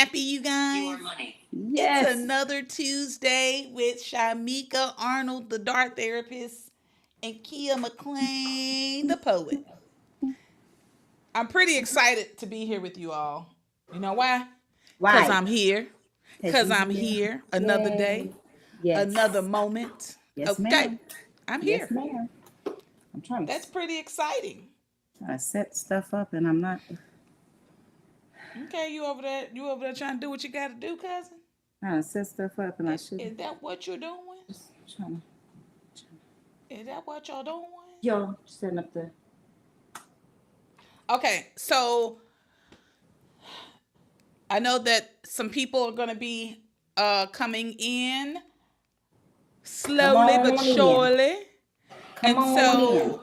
happy, you guys? Your money. Yes. It's another Tuesday with Shimeka Arnold, the DAR Therapist, and Keya McClain the Poet. I'm pretty excited to be here with you all. You know why? Because Why? I'm here. Because I'm you here. Another day. Yay. Yes. Another moment. Yes, Okay. ma'am. I'm Yes, here. ma'am. I'm That's pretty exciting. trying to set stuff up, and I'm not. Okay, you over there trying to do what you gotta do, cousin? Trying to set stuff up, and I should. Is that what you're doing? Trying Is that what y'all doing? Yo, setting up the. Okay, so I know that some people are gonna be coming in slowly but surely. Come on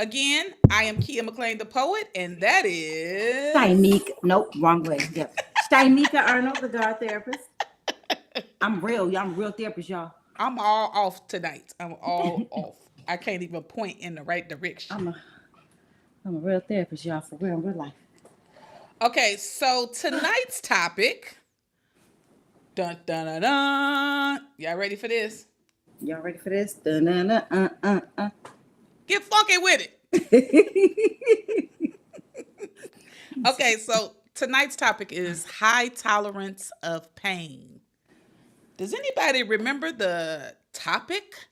Again, I am Keya McClain the Poet, and that is Shimeka. Nope, wrong way. Yep. Shimeka Arnold, the DAR Therapist. I'm real therapist, y'all. I'm all off tonight. I'm all off. I can't even point in the right direction. I'm a real therapist, y'all, for real in real life. Okay, so tonight's topic. Dun dun dun dun. Y'all ready for this? Y'all ready for this? Dun-dun-dun, Get funky with it. Okay, so tonight's topic is high tolerance of pain. Does anybody remember the topic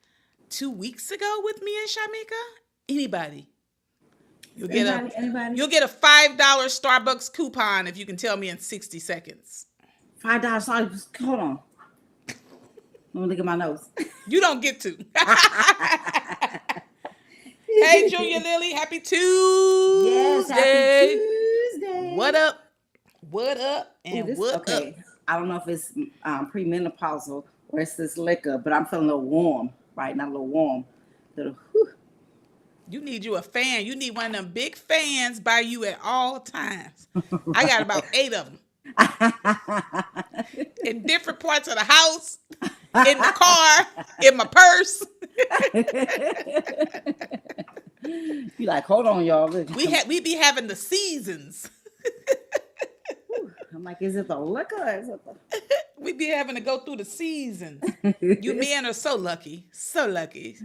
2 weeks ago with me and Shimeka? Anybody? Anybody? You'll get a $5 Starbucks coupon if you can tell me in 60 seconds. $5. Sorry, hold on. Let me look at my nose. You don't get to. Hey, Junior Lily, happy Tuesday. Yes, happy Tuesday. What up? What up? And Ooh, what up? I don't know if it's premenopausal or it's this liquor, but I'm feeling a little warm, right? Not a little warm. You need you a fan. You need one of them big fans by you at all times. I got about 8 of them. In different parts of the house, in the car, in my purse. You like, hold on, y'all. We be having the seasons. I'm like, is it the liquor? We be having to go through the seasons. You men are so lucky. So lucky.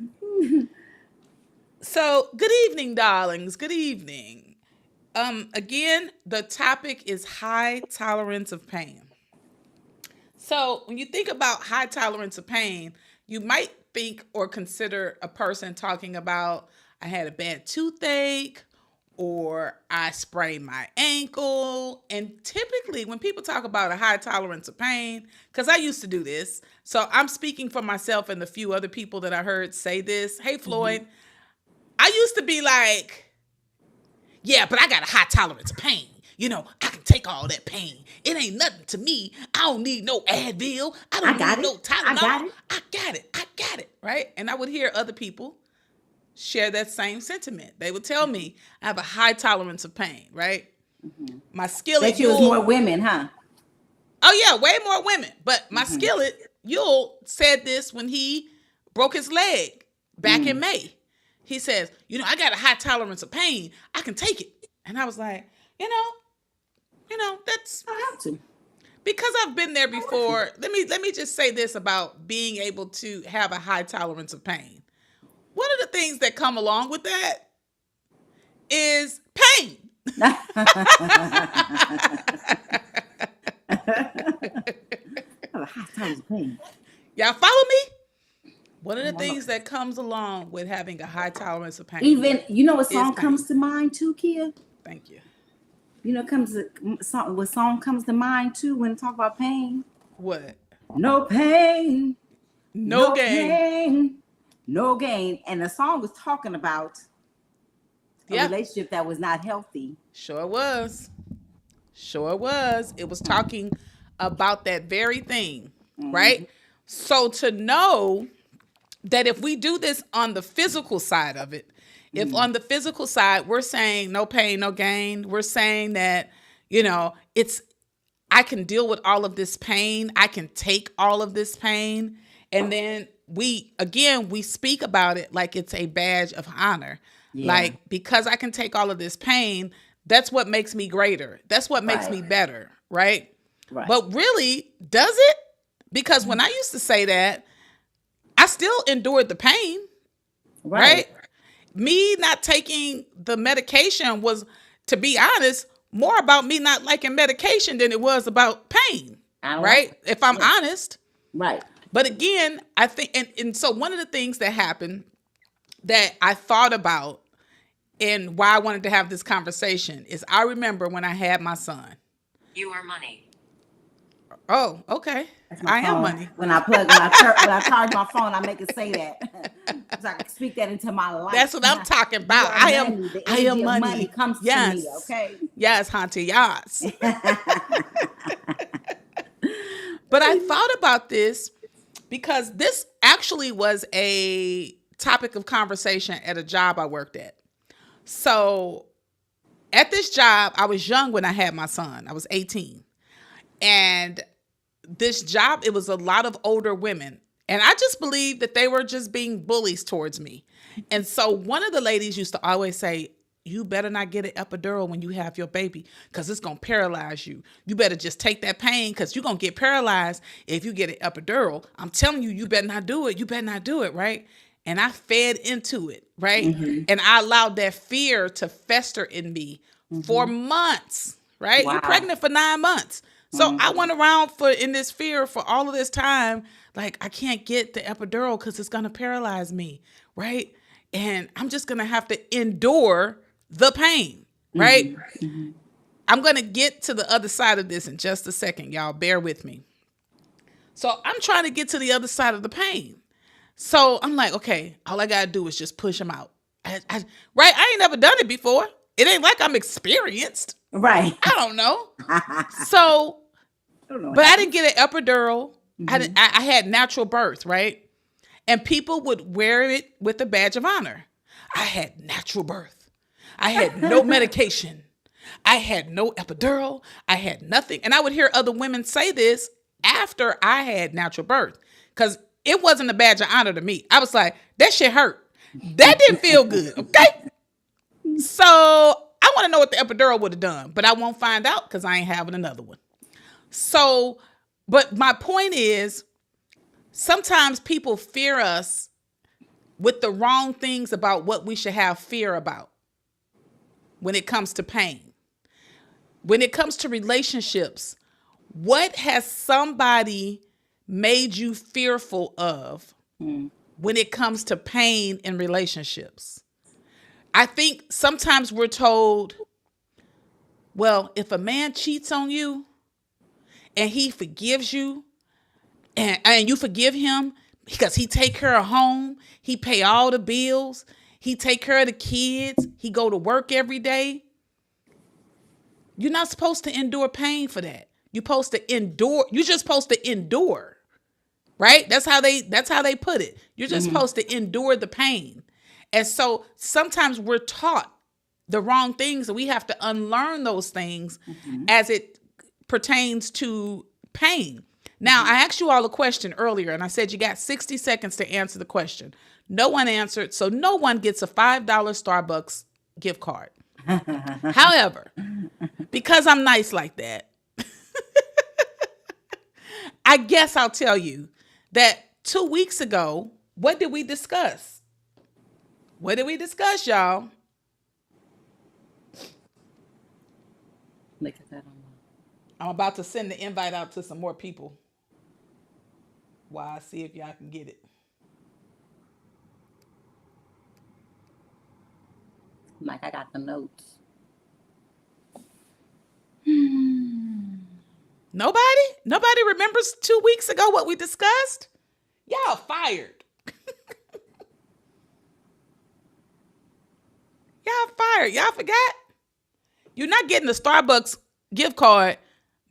So, good evening, darlings. Good evening. Again, the topic is high tolerance of pain. So, when you think about high tolerance of pain, you might think or consider a person talking about, I had a bad toothache, or I sprained my ankle. And typically, when people talk about a high tolerance of pain, because I used to do this, so I'm speaking for myself and the few other people that I heard say this. Hey, Floyd. I used to be like, yeah, but I got a high tolerance of pain. You know, I can take all that pain. It ain't nothing to me. I don't need no Advil. I don't need no Tylenol. I got it. Right? And I would hear other people share that same sentiment. They would tell me I have a high tolerance of pain, right? Mm-hmm. My skillet. Bet you was more women, huh? Oh, yeah, way more women. But my skillet, Yule, said this when he broke his leg back in May. He says, you know, I got a high tolerance of pain. I can take it. And I was like, you know, that's I have to. Because I've been there before. Let me just say this about being able to have a high tolerance of pain. One of the things that come along with that is pain. I have a high tolerance of pain. Y'all follow me? One of the things that comes along with having a high tolerance of pain. Even, you know what song comes to mind too, Keya? Thank you. You know, what song comes to mind too when talk about pain? What? No pain. No gain. Pain, no gain. And the song was talking about a relationship that was not healthy. Sure was. It was talking about that very thing, right? So to know that if we do this on the physical side of it, if on the physical side, we're saying no pain, no gain, we're saying that, you know, I can deal with all of this pain. I can take all of this pain. And then we speak about it like it's a badge of honor. Yeah. Like, because I can take all of this pain, that's what makes me greater. That's what makes me better, right? Right. But really, does it? Because when I used to say that, I still endured the pain, right? Me not taking the medication was, to be honest, more about me not liking medication than it was about pain, right? If I'm honest. Right. But again, I think, and so one of the things that happened that I thought about and why I wanted to have this conversation is I remember when I had my son. You are money. Oh, okay. I am money. When I charge my phone, I make it say that. So I can speak that into my life. That's what I'm talking about. I am money. Money comes to me, okay? Yes, Hunty, yes. But I thought about this because this actually was a topic of conversation at a job I worked at. So at this job, I was young when I had my son. I was 18. And this job, it was a lot of older women. And I just believed that they were just being bullies towards me. And so one of the ladies used to always say, you better not get an epidural when you have your baby because it's going to paralyze you. You better just take that pain because you're going to get paralyzed if you get an epidural. I'm telling you, you better not do it. You better not do it, right? And I fed into it, right? Mm-hmm. And I allowed that fear to fester in me for months, right? Wow. You're pregnant for 9 months. So I went around in this fear for all of this time, like I can't get the epidural because it's going to paralyze me, right? And I'm just going to have to endure the pain, right? Mm-hmm. I'm going to get to the other side of this in just a second, y'all. Bear with me. So I'm trying to get to the other side of the pain. So I'm like, okay, all I got to do is just push him out. Right? I ain't never done it before. It ain't like I'm experienced. Right. I don't know. So, but I didn't get an epidural. Mm-hmm. I had natural birth, right? And people would wear it with a badge of honor. I had natural birth. I had no medication. I had no epidural. I had nothing. And I would hear other women say this after I had natural birth because it wasn't a badge of honor to me. I was like, that shit hurt. That didn't feel good, okay? So I want to know what the epidural would have done, but I won't find out because I ain't having another one. So, but my point is, sometimes people fear us with the wrong things about what we should have fear about when it comes to pain. When it comes to relationships, what has somebody made you fearful of when it comes to pain in relationships? I think sometimes we're told, well, if a man cheats on you and he forgives you and you forgive him because he take care of home, he pay all the bills, he take care of the kids, he go to work every day. You're not supposed to endure pain for that. You're supposed to endure. You're just supposed to endure, right? That's how they put it. You're just supposed to endure the pain. And so sometimes we're taught the wrong things and we have to unlearn those things as it pertains to pain. Now, I asked you all a question earlier and I said you got 60 seconds to answer the question. No one answered, so no one gets a $5 Starbucks gift card. However, because I'm nice like that, I guess I'll tell you that 2 weeks ago, what did we discuss? What did we discuss, y'all? Look at that. I'm about to send the invite out to some more people while I see if y'all can get it. Like I got the notes. Nobody remembers 2 weeks ago what we discussed? Y'all fired. Y'all fired. Y'all forgot? You're not getting the Starbucks gift card,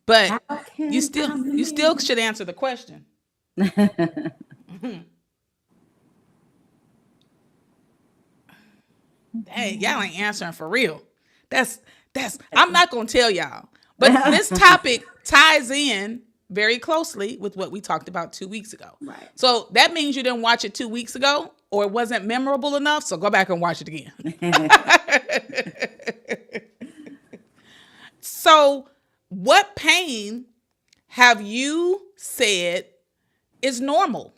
but you still should answer the question. Hey, y'all ain't answering for real. That's I'm not gonna tell y'all. But this topic ties in very closely with what we talked about 2 weeks ago. Right. So that means you didn't watch it 2 weeks ago or it wasn't memorable enough. So go back and watch it again. So what pain have you said is normal?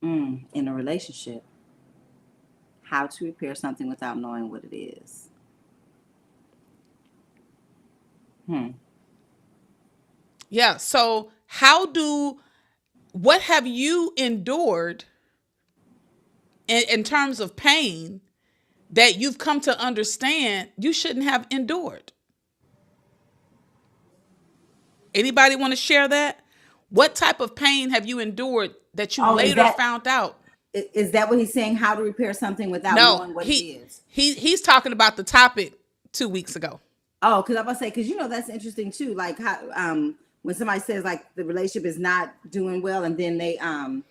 In a relationship, how to repair something without knowing what it is. Yeah. So what have you endured in terms of pain that you've come to understand you shouldn't have endured? Anybody want to share that? What type of pain have you endured that you Oh, later found out? is that what he's saying? How to repair something without No, knowing what it is? he's talking about the topic 2 weeks ago. Oh, because I'm about to say, because that's interesting too. Like how when somebody says like the relationship is not doing well, and then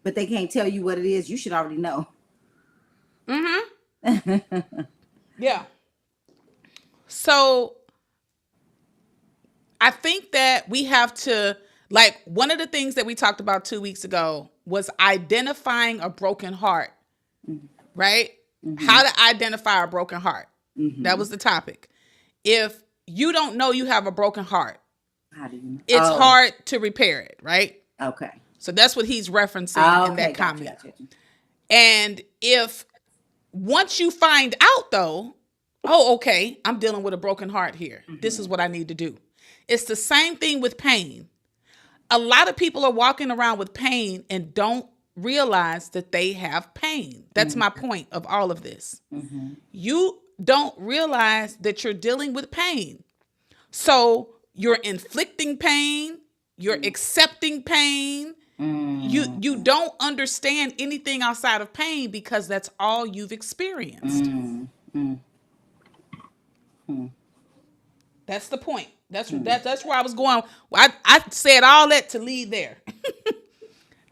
but they can't tell you what it is, you should already know. Yeah. So I think that we have to, like, one of the things that we talked about 2 weeks ago was identifying a broken heart, right? How to identify a broken heart. That was the topic. If you don't know you have a broken heart, How do you know? it's hard to repair it, right? Okay. So that's what he's referencing in that Gotcha, comment. gotcha. And if once you find out though, oh, okay, I'm dealing with a broken heart here. This is what I need to do. It's the same thing with pain. A lot of people are walking around with pain and don't realize that they have pain. That's my point of all of this. You don't realize that you're dealing with pain. So you're inflicting pain, you're accepting pain. You don't understand anything outside of pain because that's all you've experienced. That's the point. That's where I was going. I said all that to lead there.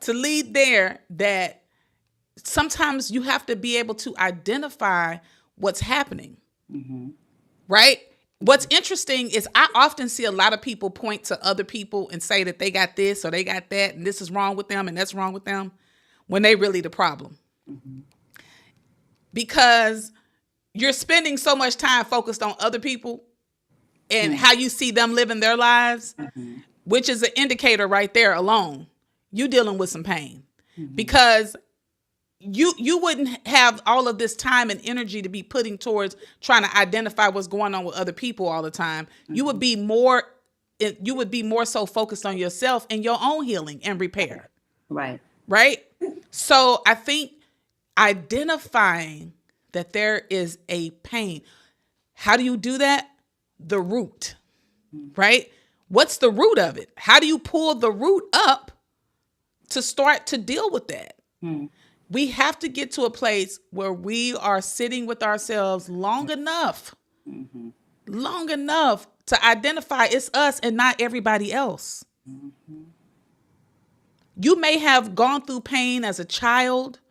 To lead there, that sometimes you have to be able to identify what's happening. Right? What's interesting is I often see a lot of people point to other people and say that they got this or they got that and this is wrong with them and that's wrong with them when they really the problem. Because you're spending so much time focused on other people and how you see them living their lives, which is an indicator right there alone. You dealing with some pain because you wouldn't have all of this time and energy to be putting towards trying to identify what's going on with other people all the time. You would be more so focused on yourself and your own healing and repair. Right? So I think identifying that there is a pain. How do you do that? The root. Right? What's the root of it? How do you pull the root up to start to deal with that? We have to get to a place where we are sitting with ourselves long enough to identify it's us and not everybody else. You may have gone through pain as a child.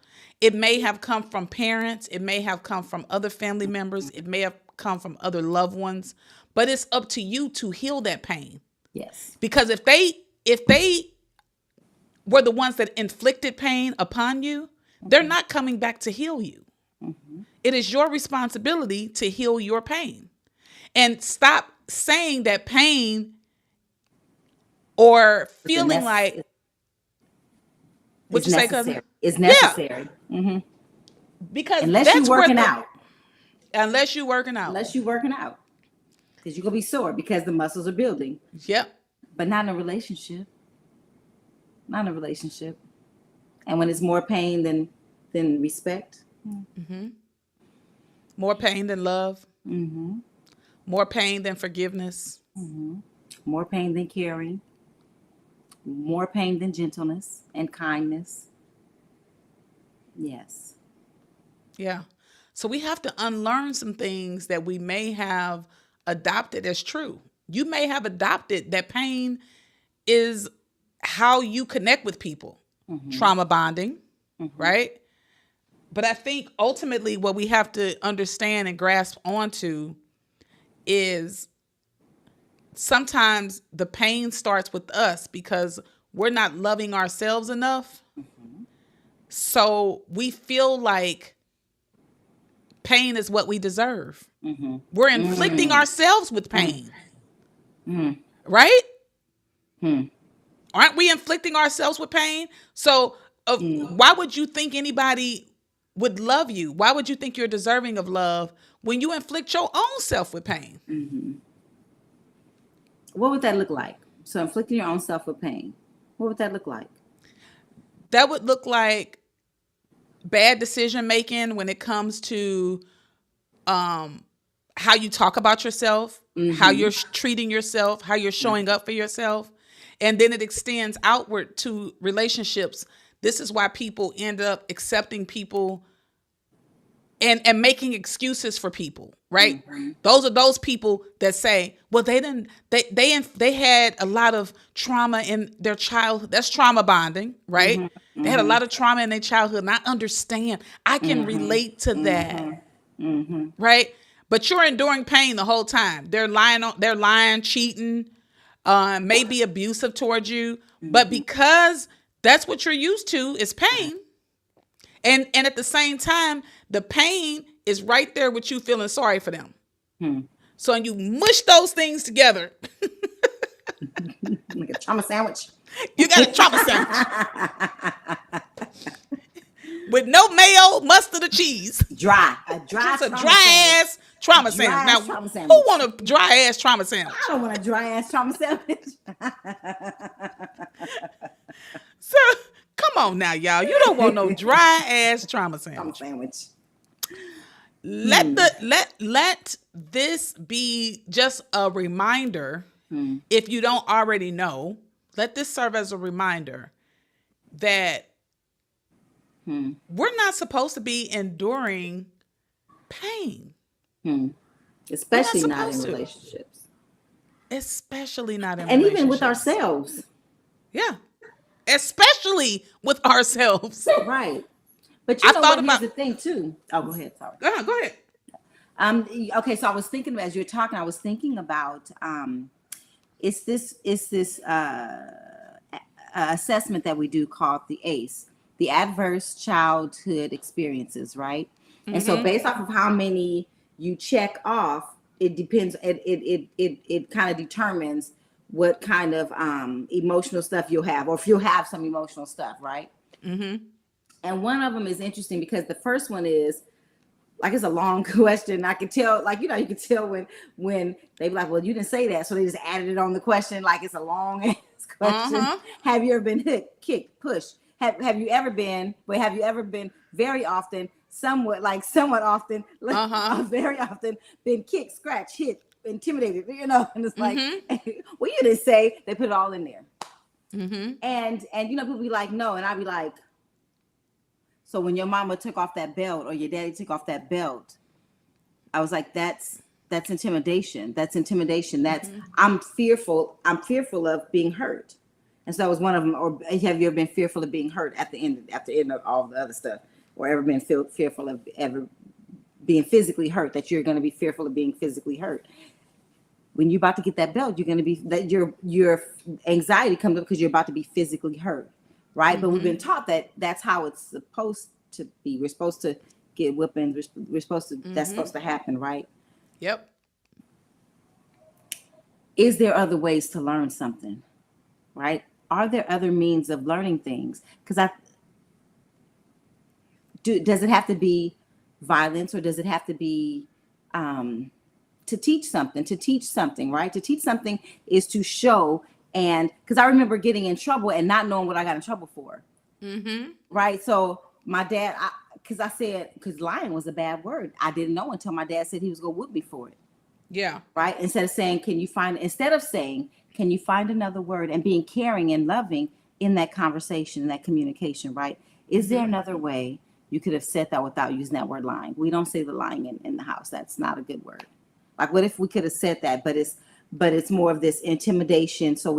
It may have come from parents. It may have come from other family members. It may have come from other loved ones. But it's up to you to heal that pain. Yes. Because if they were the ones that inflicted pain upon you, they're not coming back to heal you. It is your responsibility to heal your pain. And stop saying that pain or feeling like... What you say, cousin? It's necessary. Yeah. Because unless you're working out. Unless you're working out. Because you're going to be sore because the muscles are building. Yep. But not in a relationship. And when it's more pain than respect. More pain than love. More pain than forgiveness. More pain than caring. More pain than gentleness and kindness. Yes. Yeah. So we have to unlearn some things that we may have adopted as true. You may have adopted that pain is how you connect with people. Trauma bonding, right? But I think ultimately what we have to understand and grasp onto is sometimes the pain starts with us because we're not loving ourselves enough. So we feel like pain is what we deserve. We're inflicting ourselves with pain. Right? Aren't we inflicting ourselves with pain? So why would you think anybody would love you? Why would you think you're deserving of love when you inflict your own self with pain? What would that look like? So inflicting your own self with pain. What would that look like? That would look like bad decision making when it comes to how you talk about yourself, how you're treating yourself, how you're showing up for yourself. And then it extends outward to relationships. This is why people end up accepting people and making excuses for people, right? Those are those people that say, well, they had a lot of trauma in their childhood. That's trauma bonding, right? They had a lot of trauma in their childhood, and I understand. I can relate to that, right? But you're enduring pain the whole time. They're lying, cheating, maybe abusive towards you, but because that's what you're used to is pain. And at the same time, the pain is right there with you feeling sorry for them. So you mush those things together. Like a trauma sandwich. You got a trauma sandwich. With no mayo, mustard, or cheese. Dry. It's a dry ass trauma sandwich. Now, trauma sandwich. who want a dry ass trauma sandwich? I don't want a dry ass trauma sandwich. So, come on now, y'all. You don't want no dry ass trauma Trauma sandwich. sandwich. Let this be just a reminder. If you don't already know, let this serve as a reminder that we're not supposed to be enduring pain. Especially not in supposed to. relationships. Especially not in And relationships. even with ourselves. Yeah. Especially with ourselves. Right. But you know what, here's the thing too. Oh, go ahead. Sorry. Go ahead. Okay, so I was thinking, as you're talking, I was thinking about it's this assessment that we do called the ACE, the Adverse Childhood Experiences, right? And so based off of how many you check off, it depends. It kind of determines what kind of emotional stuff you'll have, or if you'll have some emotional stuff, right? And one of them is interesting because the first one is like, it's a long question. I can tell, like, you can tell when they be like, well, you didn't say that, so they just added it on the question. Like, it's a long ass question. Have you ever been hit, kicked, pushed? Have you ever been very often, somewhat often, very often been kicked, scratched, hit, intimidated, and it's like, well, you didn't say. They put it all in there. And people be like, no, and I be like, so when your mama took off that belt or your daddy took off that belt, I was like, that's intimidation. That's intimidation. That's I'm fearful of being hurt. And so that was one of them. Or have you ever been fearful of being hurt at the end of all the other stuff, or ever been fearful of ever being physically hurt? That you're going to be fearful of being physically hurt. When you're about to get that belt, you're going to be that your anxiety comes up because you're about to be physically hurt, right? But we've been taught that that's how it's supposed to be. We're supposed to get whippings. We're supposed to. That's supposed to happen, right? Yep. Is there other ways to learn something, right? Are there other means of learning things? Because does it have to be violence, or does it have to be to teach something? To teach something, right? To teach something is to show. And because I remember getting in trouble and not knowing what I got in trouble for, right? So my dad, because lying was a bad word. I didn't know until my dad said he was going to whoop me for it. Yeah. Right. Instead of saying, can you find another word, and being caring and loving in that conversation, in that communication, right? Is there another way you could have said that without using that word lying? We don't say the lying in the house. That's not a good word. Like, what if we could have said that, but it's more of this intimidation, so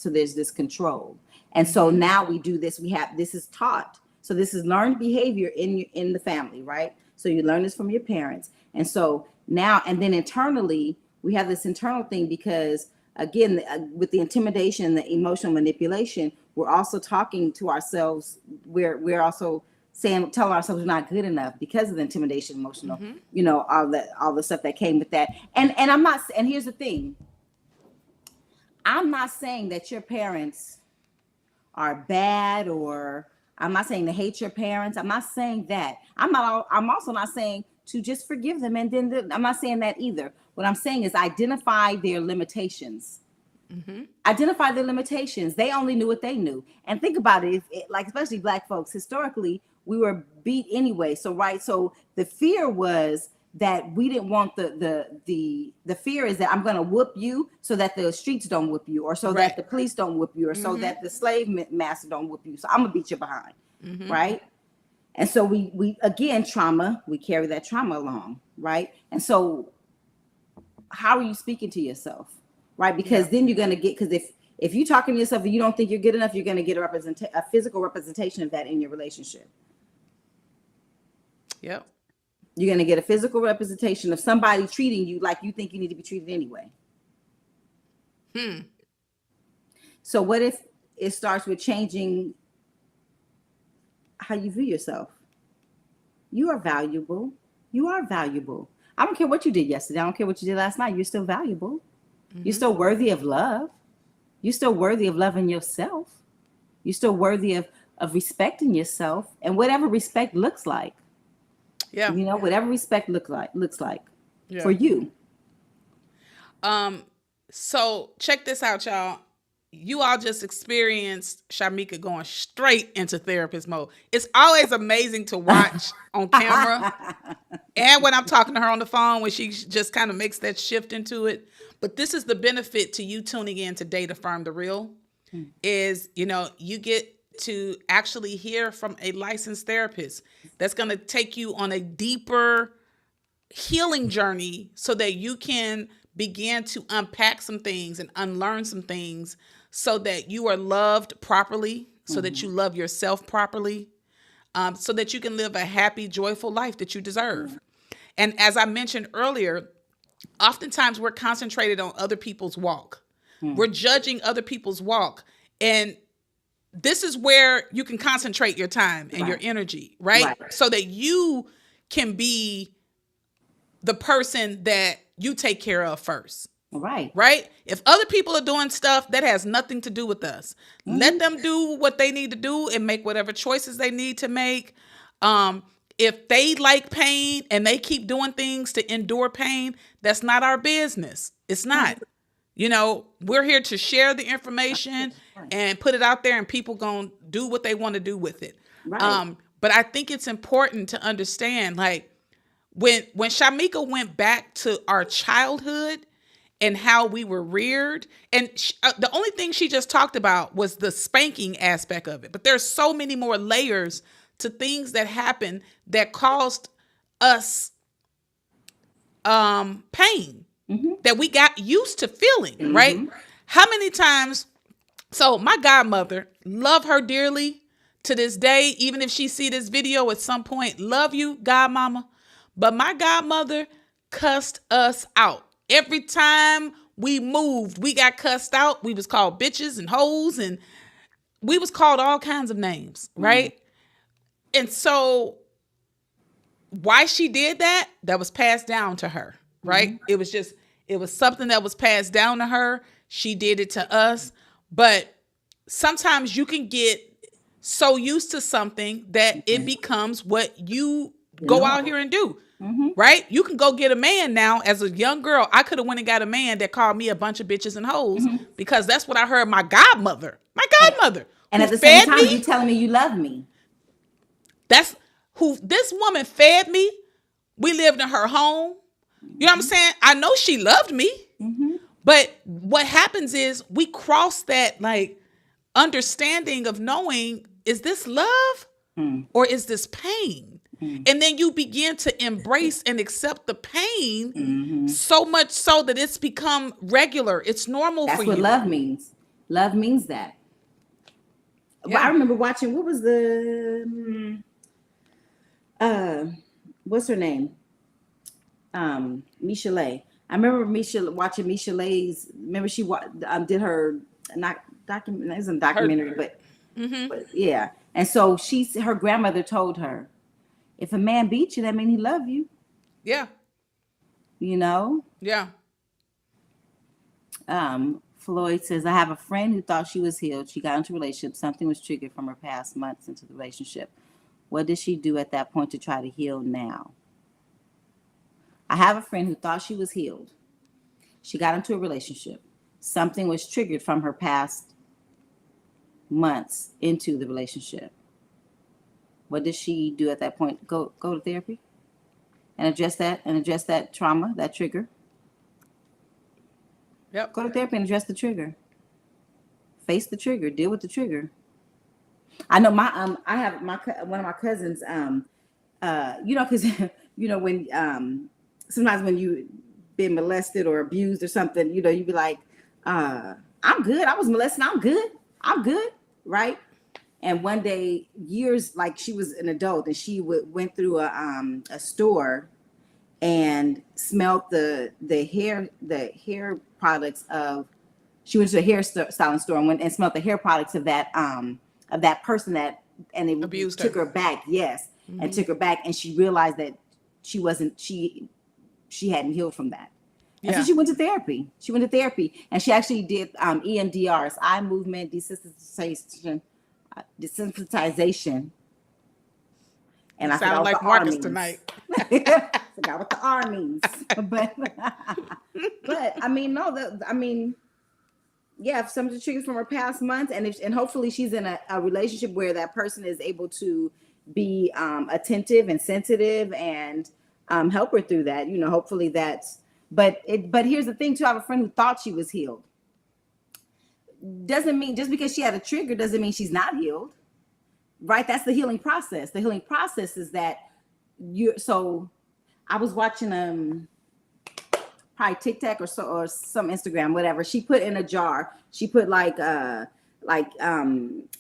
there's this control. And so now we do this. This is taught. So this is learned behavior in the family, right? So you learn this from your parents. And so now, and then internally, we have this internal thing because, again, with the intimidation and the emotional manipulation, we're also talking to ourselves. We're also telling ourselves we're not good enough because of the intimidation, emotional, all the stuff that came with that. And here's the thing. I'm not saying that your parents are bad, or I'm not saying to hate your parents. I'm not saying that. I'm also not saying to just forgive them, and then I'm not saying that either. What I'm saying is identify their limitations. Identify their limitations. They only knew what they knew. And think about it, like especially Black folks, historically, we were beat anyway. So right, so the fear was that we didn't want the fear is that I'm going to whoop you so that the streets don't whoop you, or so that Right. the police don't whoop you, or so that the slave master don't whoop you. So I'm gonna beat you behind, right? And so we again, trauma, we carry that trauma along, right? And so how are you speaking to yourself, right? Because then you're going to get, because if you're talking to yourself and you don't think you're good enough, you're going to get a physical representation of that in your relationship. Yep. You're going to get a physical representation of somebody treating you like you think you need to be treated anyway. So what if it starts with changing how you view yourself? You are valuable. You are valuable. I don't care what you did yesterday. I don't care what you did last night. You're still valuable. You're still worthy of love. You're still worthy of loving yourself. You're still worthy of respecting yourself, and whatever respect looks like. Yeah. You know, whatever respect looks like Yeah. for you. So check this out, y'all. You all just experienced Shimeka going straight into therapist mode. It's always amazing to watch on camera, and when I'm talking to her on the phone, when she just kind of makes that shift into it. But this is the benefit to you tuning in to Date Affirm the Real, is, you know, you get to actually hear from a licensed therapist that's going to take you on a deeper healing journey so that you can begin to unpack some things and unlearn some things so that you are loved properly, so that you love yourself properly, so that you can live a happy, joyful life that you deserve. And as I mentioned earlier, oftentimes we're concentrated on other people's walk. We're judging other people's walk. And this is where you can concentrate your time and your energy, right? So that you can be the person that you take care of first. Right? If other people are doing stuff that has nothing to do with us, let them do what they need to do and make whatever choices they need to make. If they like pain and they keep doing things to endure pain, that's not our business. It's not. You know, we're here to share the information and put it out there, and people gonna do what they want to do with it. But I think it's important to understand, like, when Shimeka went back to our childhood and how we were reared, and the only thing she just talked about was the spanking aspect of it. But there's so many more layers to things that happened that caused us pain that we got used to feeling, right? How many times? So my godmother, love her dearly to this day, even if she see this video at some point, love you, godmama. But my godmother cussed us out. Every time we moved, we got cussed out. We was called bitches and hoes, and we was called all kinds of names, right? And so why she did that, that was passed down to her, right? It was something that was passed down to her. She did it to us. But sometimes you can get so used to something that it becomes what you go out here and do. Right? You can go get a man now. As a young girl, I could have went and got a man that called me a bunch of bitches and hoes because that's what I heard my godmother, and who at the same time, me, you telling me you love me. That's who this woman fed me. We lived in her home. You know what I'm saying? I know she loved me, but what happens is we cross that, like, understanding of knowing, is this love or is this pain? And then you begin to embrace and accept the pain so much so that it's become regular. It's normal for you. That's what love means. Love means that. Yeah. I remember watching, what was the, what's her name? Michelet. I remember watching Michelet's, remember she did her, not document, it isn't a documentary, but yeah. And so her grandmother told her, if a man beats you, that means he love you. Yeah. You know? Yeah. Floyd says, I have a friend who thought she was healed. She got into a relationship. Something was triggered from her past months into the relationship. What did she do at that point to try to heal now? I have a friend who thought she was healed. She got into a relationship. Something was triggered from her past months into the relationship. What did she do at that point? Go to therapy and address that trauma, that trigger. Yep. Go to therapy and address the trigger. Face the trigger. Deal with the trigger. I know I have one of my cousins. Because when sometimes when you been molested or abused or something, you be like, I'm good. I was molested. I'm good. Right. And one day, years, like she was an adult and she went through a store and smelled the hair products of. She went to a hairstyling store and smelled the hair products of that person that, and it abused took her. her back. Yes, and took her back, and she realized that she hadn't healed from that. And so she went to therapy. And she actually did EMDRs, eye movement desensitization. And I sound like Marcus tonight. Forgot what the R means. but I mean, if something triggers from her past months, and hopefully she's in a relationship where that person is able to be attentive and sensitive and help her through that. Hopefully that's. But here's the thing too. I have a friend who thought she was healed. Doesn't mean just because she had a trigger doesn't mean she's not healed. Right? That's the healing process. The healing process is that so I was watching probably TikTok or some Instagram, whatever. She put in a jar. She put like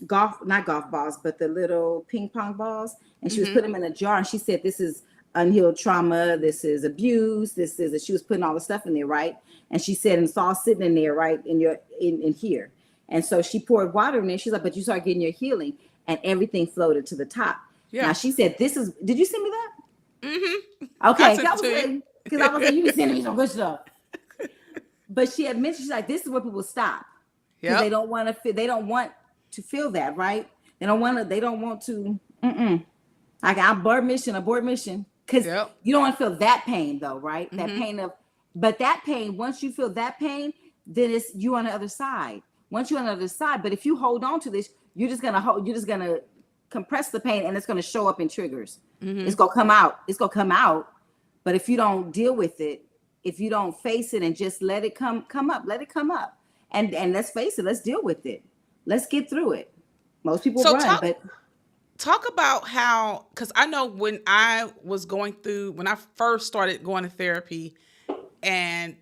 golf, not golf balls, but the little ping pong balls, and she was putting them in a jar. And she said, "This is unhealed trauma. This is abuse. This is." She was putting all the stuff in there, right? And she said, and it's all sitting in there, right, in here. And so she poured water in there. She's like, "But you start getting your healing," and everything floated to the top. Yeah. Now she said, "This is." Did you send me that? Mm-hmm. Okay, that was good. Because I was like, "You be sending me some good stuff." But she had mentioned, she's like, "This is where people stop because they don't want to feel. They don't want to feel that, right? They don't want to. They don't want to. Like abort mission, because you don't want to feel that pain, though, right? That pain of, but that pain. Once you feel that pain, then it's you on the other side. Once you're on the other side, but if you hold on to this, you're just gonna compress the pain, and it's gonna show up in triggers. It's gonna come out. But if you don't deal with it, if you don't face it and just let it come up, and let's face it, let's deal with it. Let's get through it. Most people run, but talk about how, because I know when I first started going to therapy, and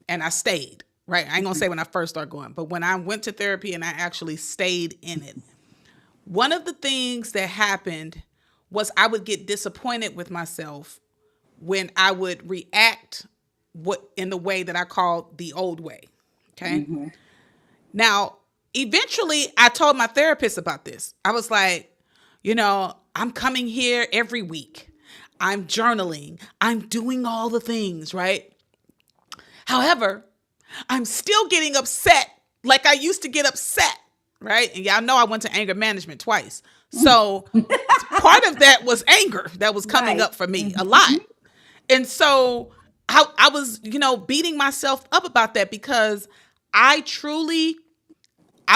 I stayed, right? I ain't gonna say when I first started going, but when I went to therapy and I actually stayed in it, one of the things that happened was I would get disappointed with myself when I would react in the way that I called the old way. Okay. Now, eventually I told my therapist about this. I was like, I'm coming here every week. I'm journaling. I'm doing all the things, right? However, I'm still getting upset like I used to get upset, right? And y'all know I went to anger management twice. So part of that was anger that was coming up for me a lot. And so I was, beating myself up about that because I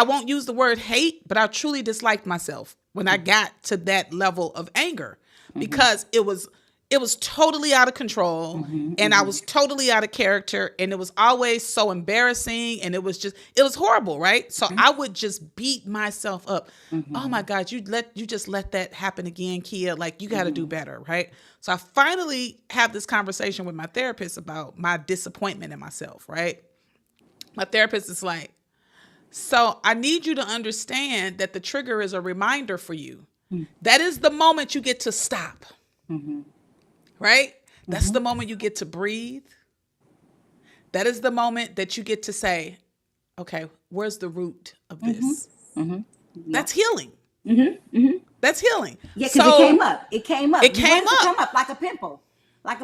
won't use the word hate, but I truly disliked myself when I got to that level of anger because it was totally out of control and I was totally out of character and it was always so embarrassing and it was horrible, right? So I would just beat myself up. Oh my God, you just let that happen again, Keya. Like you got to do better, right? So I finally have this conversation with my therapist about my disappointment in myself, right? My therapist is like, so I need you to understand that the trigger is a reminder for you. That is the moment you get to stop. Right? That's the moment you get to breathe. That is the moment that you get to say, okay, where's the root of this? That's healing. That's healing. Yeah, because it came up. It came up. It came up. Come up like a pimple. That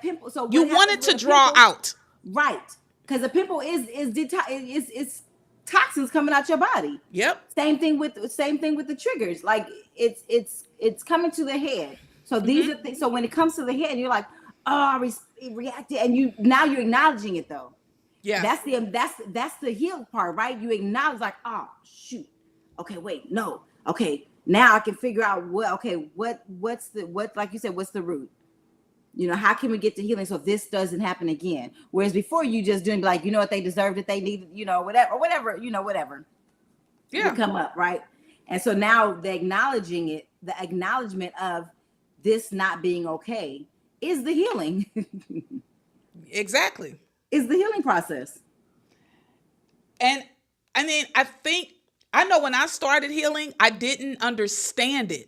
pimple. So you wanted to draw out. Right. because the pimple is toxins coming out your body. Yep. Same thing with the triggers. Like it's coming to the head. So these are things. So when it comes to the head, you're like, oh, it reacted, and you're acknowledging it though. Yeah. That's the heal part, right? You acknowledge like, oh shoot, okay, wait, no, okay, now I can figure out what's like you said, what's the root? How can we get to healing so this doesn't happen again? Whereas before you just doing like, what they deserved, that they needed, whatever. Yeah. Would come up, right? And so now the acknowledgement of this not being okay is the healing. Exactly. Is the healing process. And I mean, I know when I started healing, I didn't understand it.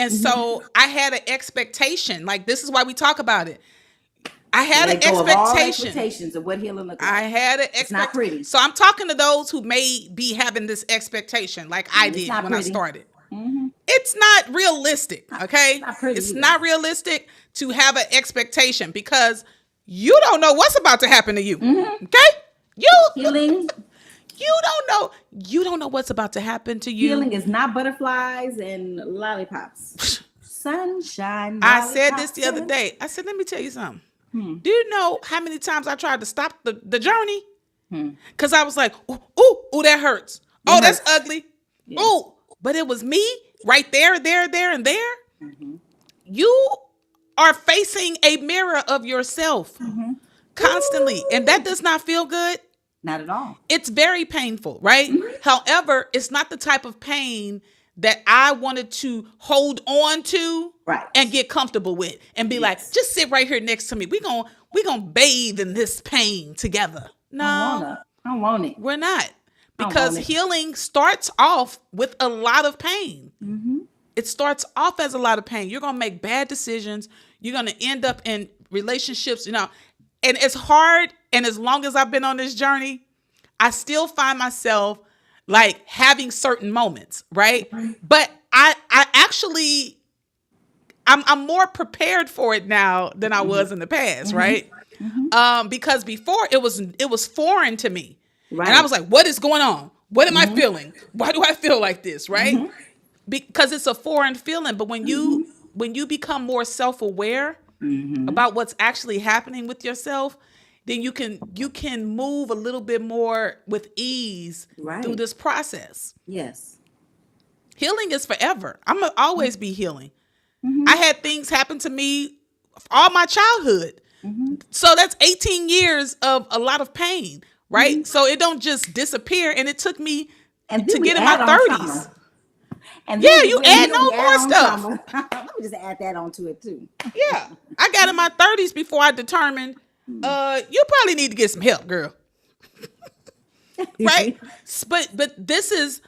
And so I had an expectation. Like, this is why we talk about it. I had an expectations of what healing looks like. I had an expectation. It's not pretty. So I'm talking to those who may be having this expectation like I did when I started. Mm-hmm. It's not realistic, okay? It's not realistic to have an expectation because you don't know what's about to happen to you, okay? Healing. You don't know what's about to happen to you. Healing is not butterflies and lollipops. Sunshine. I said this the other day. I said, let me tell you something. Do you know how many times I tried to stop the journey? Because I was like, ooh, that hurts. That's ugly. Yeah. Ooh, but it was me right there, and there. Mm-hmm. You are facing a mirror of yourself constantly. And that does not feel good. Not at all. It's very painful, right? Mm-hmm. However, it's not the type of pain that I wanted to hold on to and get comfortable with and be like, just sit right here next to me. We're gonna bathe in this pain together. No, I don't want it. We're not. Because healing starts off with a lot of pain. Mm-hmm. It starts off as a lot of pain. You're going to make bad decisions. You're going to end up in relationships, and it's hard. And as long as I've been on this journey, I still find myself like having certain moments, right? But I actually, I'm more prepared for it now than I was in the past, right? Mm-hmm. Because before it was foreign to me. Right. And I was like, what is going on? What am I feeling? Why do I feel like this? Right? Mm-hmm. Because it's a foreign feeling. But when you become more self-aware about what's actually happening with yourself, then you can move a little bit more with ease through this process. Yes. Healing is forever. I'm going to always be healing. Mm-hmm. I had things happen to me all my childhood. Mm-hmm. So that's 18 years of a lot of pain. Right? Mm-hmm. So it don't just disappear. And it took me to get in my 30s. And you add no more stuff. Let me just add that onto it too. Yeah. I got in my 30s before I determined, you probably need to get some help, girl. Right? But this is,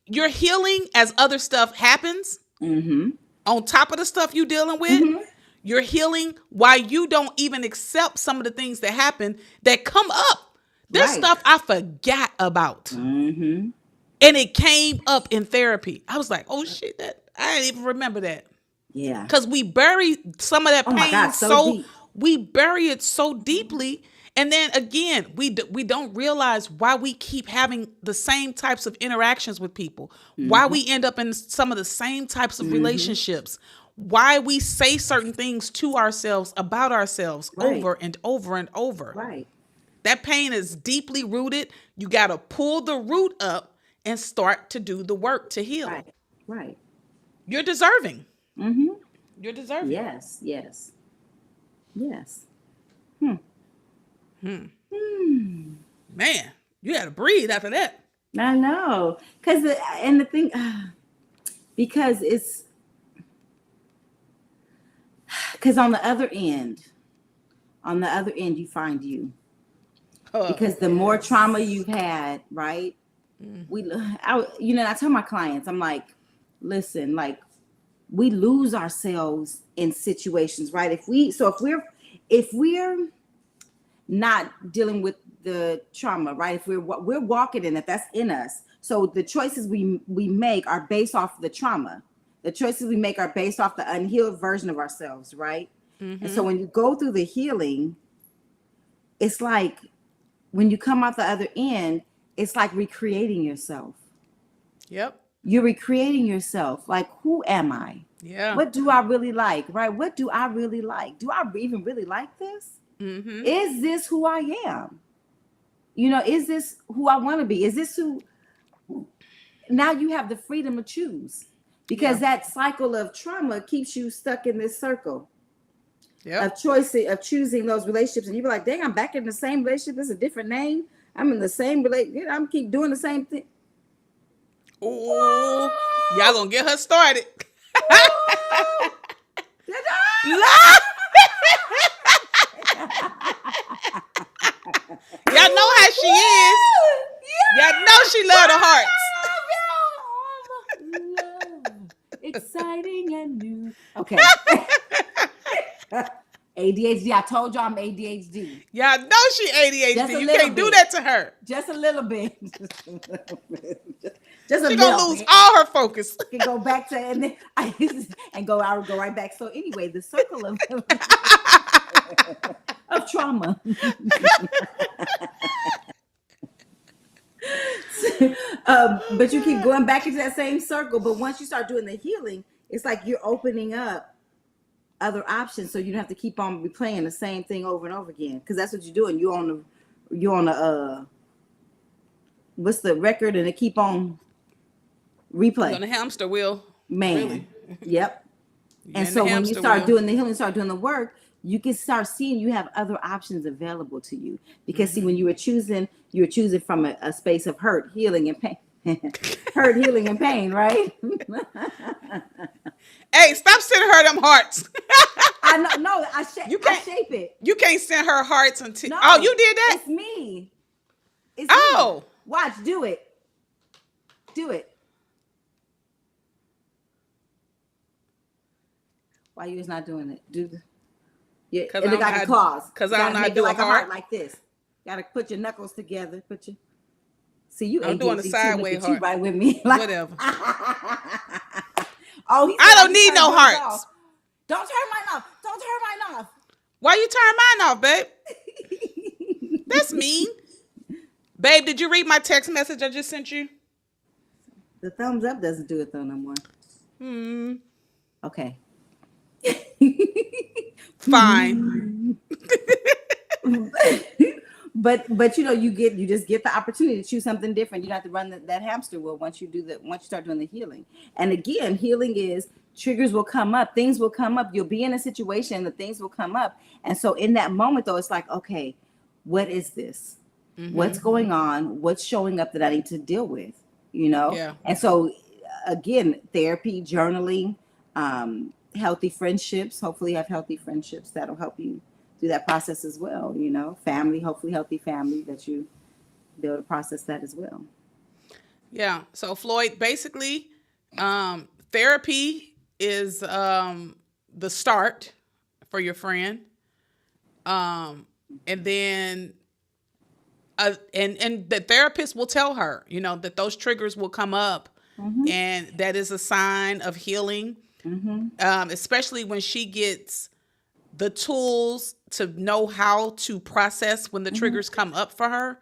you're healing as other stuff happens. Mm-hmm. On top of the stuff you're dealing with. Mm-hmm. You're healing while you don't even accept some of the things that happen that come up. There's stuff I forgot about. Mm-hmm. And it came up in therapy. I was like, oh shit, I didn't even remember that. Yeah. Because we bury some of that pain so we bury it so deeply. And then again, we don't realize why we keep having the same types of interactions with people, why we end up in some of the same types of relationships, why we say certain things to ourselves about ourselves over and over and over. Right. That pain is deeply rooted. You got to pull the root up and start to do the work to heal. Right. You're deserving. Mm-hmm. You're deserving. Yes. Man, you got to breathe after that. I know. Because on the other end, you find you. Because the more trauma you've had, right? I tell my clients, I'm like, listen, like we lose ourselves in situations, right? If we're not dealing with the trauma, right? If we're walking in it, that's in us. So the choices we make are based off the trauma. The choices we make are based off the unhealed version of ourselves, right? Mm-hmm. And so when you go through the healing, it's like when you come out the other end, it's like recreating yourself. Yep. You're recreating yourself. Like, who am I? Yeah. What do I really like? Right? What do I really like? Do I even really like this? Mm-hmm. Is this who I am? You know, is this who I want to be? Is this who? Now you have the freedom to choose, because that cycle of trauma keeps you stuck in this circle of choices, of choosing those relationships. And you be like, dang, I'm back in the same relationship. It's a different name. I'm in the same relationship. I'm keep doing the same thing. Oh, y'all gonna get her started. Y'all know how she is. Y'all know she love the hearts. Love, exciting and new. Okay. ADHD. I told y'all I'm ADHD. Y'all know she ADHD. You can't do that to her. Just a little bit. Just a she gonna lose all her focus. Can go back to and then I would go right back. So anyway, the circle of trauma. But you keep going back into that same circle. But once you start doing the healing, it's like you're opening up other options, so you don't have to keep on replaying the same thing over and over again. Because that's what you're doing. You're on the what's the record, and it keep on replay. On the hamster wheel. Man. Really? Yep. And so when you start doing the healing, start doing the work, you can start seeing you have other options available to you. Because see, when you were choosing from a space of hurt, healing, and pain. Hurt, healing, and pain, right? Hey, stop sending her them hearts. I know. No, I shape it. You can't send her hearts until. No, oh, you did that? It's me. It's me. Watch. Do it. Do it. Why you was not doing it? Do the. Yeah, and it got a claws. Because I don't know how to do like a heart like this. Gotta put your knuckles together. See, you. I'm doing the sideways heart. You right with me. Like, whatever. Oh, I don't need no hearts. Off. Don't turn mine off. Don't turn mine off. Why you turn mine off, babe? That's mean. Babe, did you read my text message I just sent you? The thumbs up doesn't do it though no more. Okay. Fine. But you just get the opportunity to choose something different. You don't have to run that hamster wheel once you start doing the healing. And again, healing is triggers will come up, things will come up. You'll be in a situation, the things will come up. And so in that moment though, it's like, okay, what is this? What's going on? What's showing up that I need to deal with? Yeah. And so again, therapy, journaling, healthy friendships. Hopefully you have healthy friendships that'll help you through that process as well. Family, hopefully healthy family that you be able to process that as well. Yeah. So Floyd, basically, therapy is the start for your friend. And then and the therapist will tell her, that those triggers will come up, and that is a sign of healing. Especially when she gets the tools to know how to process when the triggers come up for her.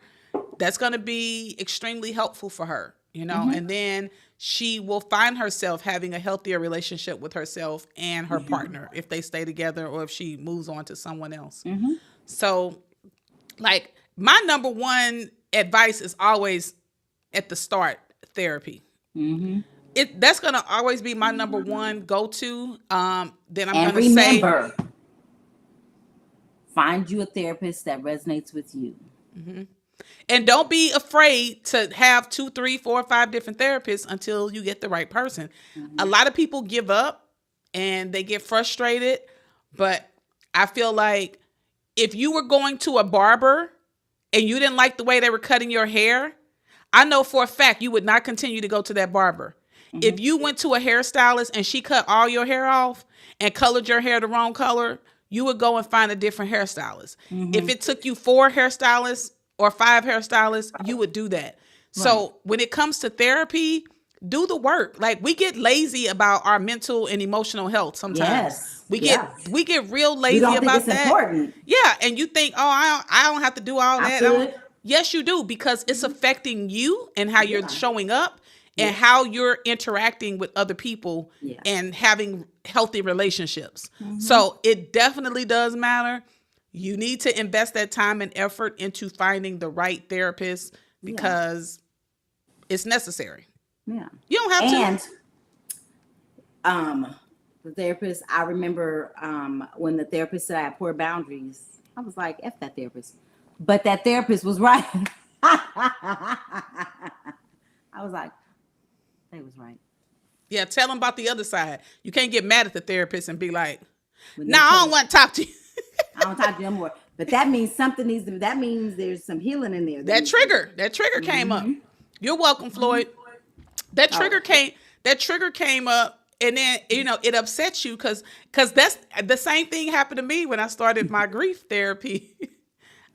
That's going to be extremely helpful for her, and then she will find herself having a healthier relationship with herself and her partner if they stay together or if she moves on to someone else. So, like, my number one advice is always at the start, therapy. That's going to always be my number one go-to. Then I'm going to say, find you a therapist that resonates with you. And don't be afraid to have 2, 3, 4, 5 different therapists until you get the right person. A lot of people give up and they get frustrated, but I feel like if you were going to a barber and you didn't like the way they were cutting your hair, I know for a fact you would not continue to go to that barber. If you went to a hairstylist and she cut all your hair off and colored your hair the wrong color, you would go and find a different hairstylist. If it took you 4 hairstylists or 5 hairstylists, you would do that. Right. So when it comes to therapy, do the work. Like, we get lazy about our mental and emotional health sometimes. Yes. We get real lazy about that. Important. Yeah, and you think, I don't have to do all that. Yes, you do, because it's affecting you and how you're Yeah. showing up and Yeah. how you're interacting with other people Yeah. and having healthy relationships. So it definitely does matter. You need to invest that time and effort into finding the right therapist Yeah. because it's necessary. Yeah. You don't have to. And the therapist, I remember when the therapist said I had poor boundaries, I was like, F that therapist. But that therapist was right. I was like, they was right. Yeah, tell them about the other side. You can't get mad at the therapist and be like, When "No, they I tell don't me, want to talk to you." I don't talk to you no more. But that means something needs to, that means there's some healing in there. That trigger came up. You're welcome, Floyd. That trigger came up, and then it upsets you because that's the same thing happened to me when I started my grief therapy.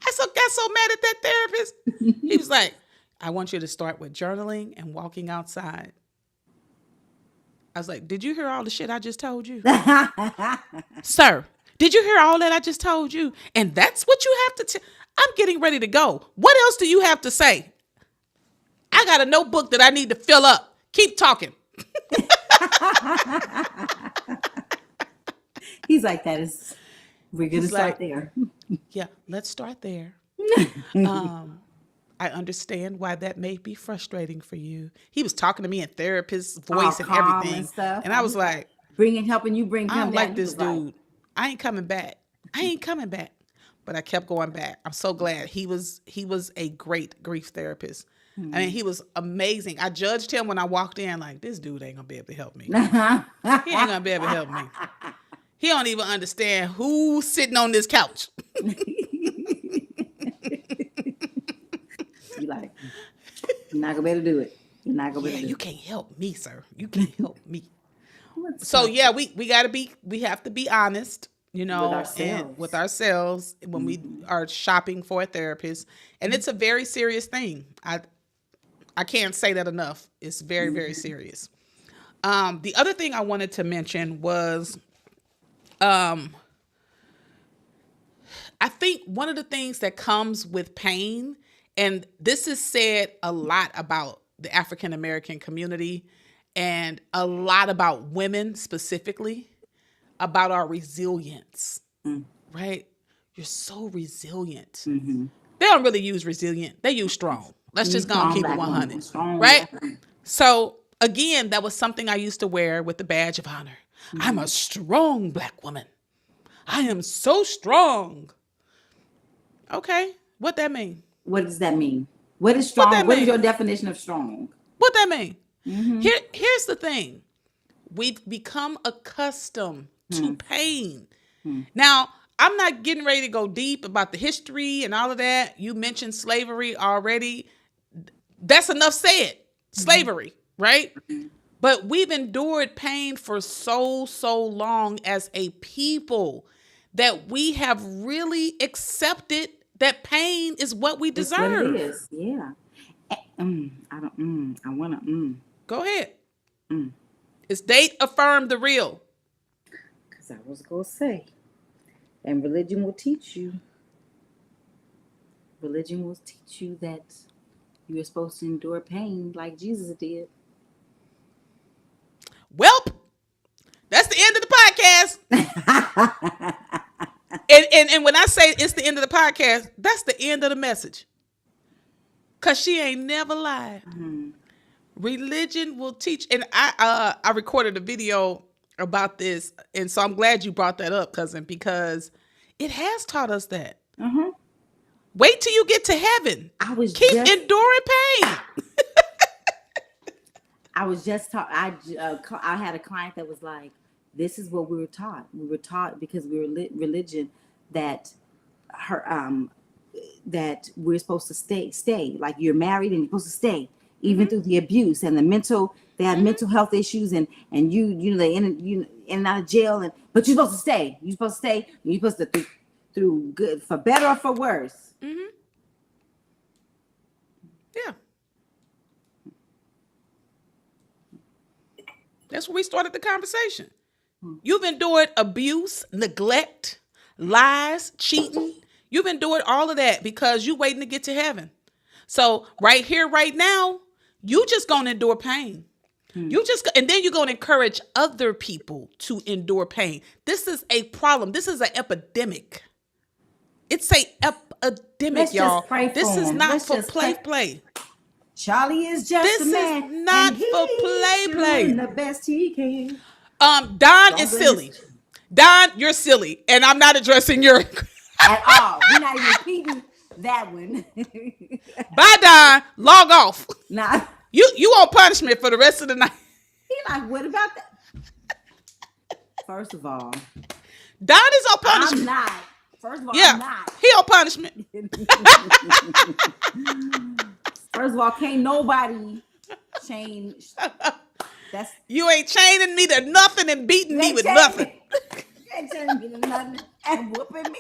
I got so mad at that therapist. He was like, "I want you to start with journaling and walking outside." I was like, "Did you hear all the shit I just told you?" Sir, did you hear all that I just told you? And that's what you have to I'm getting ready to go. What else do you have to say? I got a notebook that I need to fill up. Keep talking. He's like, we're going to start like, there. Yeah, let's start there. I understand why that may be frustrating for you. He was talking to me in therapist's voice and calm everything. and stuff. And I was like, helping you bring I him don't down. like this dude. I ain't coming back. But I kept going back. I'm so glad. He was a great grief therapist. I mean, he was amazing. I judged him when I walked in like, this dude ain't gonna be able to help me. He ain't gonna be able to help me. He don't even understand who's sitting on this couch. You like, you're not gonna be able to do it. You're not gonna be able to do You it. can't help me, sir. You can't help me. So yeah, we have to be honest, with ourselves when we are shopping for a therapist. And it's a very serious thing. I can't say that enough. It's very, very serious. The other thing I wanted to mention was I think one of the things that comes with pain, and this is said a lot about the African American community and a lot about women specifically, about our resilience, right? You're so resilient. They don't really use resilient. They use strong. Let's just go and keep it 100, right? So again, that was something I used to wear with the badge of honor. I'm a strong Black woman. I am so strong. Okay, what that mean? What does that mean? What is strong? What is your definition of strong? What that mean? Here's the thing. We've become accustomed to pain. Now, I'm not getting ready to go deep about the history and all of that. You mentioned slavery already. That's enough said. Slavery, right? But we've endured pain for so long as a people that we have really accepted that pain is what we deserve. That's what it is. Yeah. I want to. Go ahead. It's date affirm the real. Because I was going to say, and religion will teach you. Religion will teach you that you are supposed to endure pain like Jesus did. Welp, that's the end of the podcast. and when I say it's the end of the podcast, that's the end of the message. Because she ain't never lied. Religion will teach. And I recorded a video about this. And so I'm glad you brought that up, cousin, because it has taught us that. Wait till you get to heaven. Keep enduring pain. I was just talking. I had a client that was like, "This is what we were taught. We were taught because we were religion that that we're supposed to stay. Like you're married and you're supposed to stay, even through the abuse and the mental. They have mental health issues and they in and out of jail but you're supposed to stay. You're supposed to stay. You're supposed to through good for better or for worse. Yeah. That's where we started the conversation. You've endured abuse, neglect, lies, cheating. You've endured all of that because you're waiting to get to heaven. So right here, right now, you just gonna endure pain. And then you're gonna encourage other people to endure pain. This is a problem. This is an epidemic. It's a epidemic, Let's y'all. just pray for This is him. not Let's for just play pray. play. Charlie is just This a is man, not and he's for play play. doing the best he can. Don is Don't bring silly. this Don, you're silly, and I'm not addressing your. at all. We're not even repeating that one. Bye, Don. Log off. Nah, You on punishment for the rest of the night. he like, what about that? First of all, Don is on punishment. I'm not. First of all, Yeah, I'm not. he on punishment. First of all, can't nobody change. That's You ain't chaining me to nothing and beating me with nothing. You ain't chaining me to nothing and whooping me.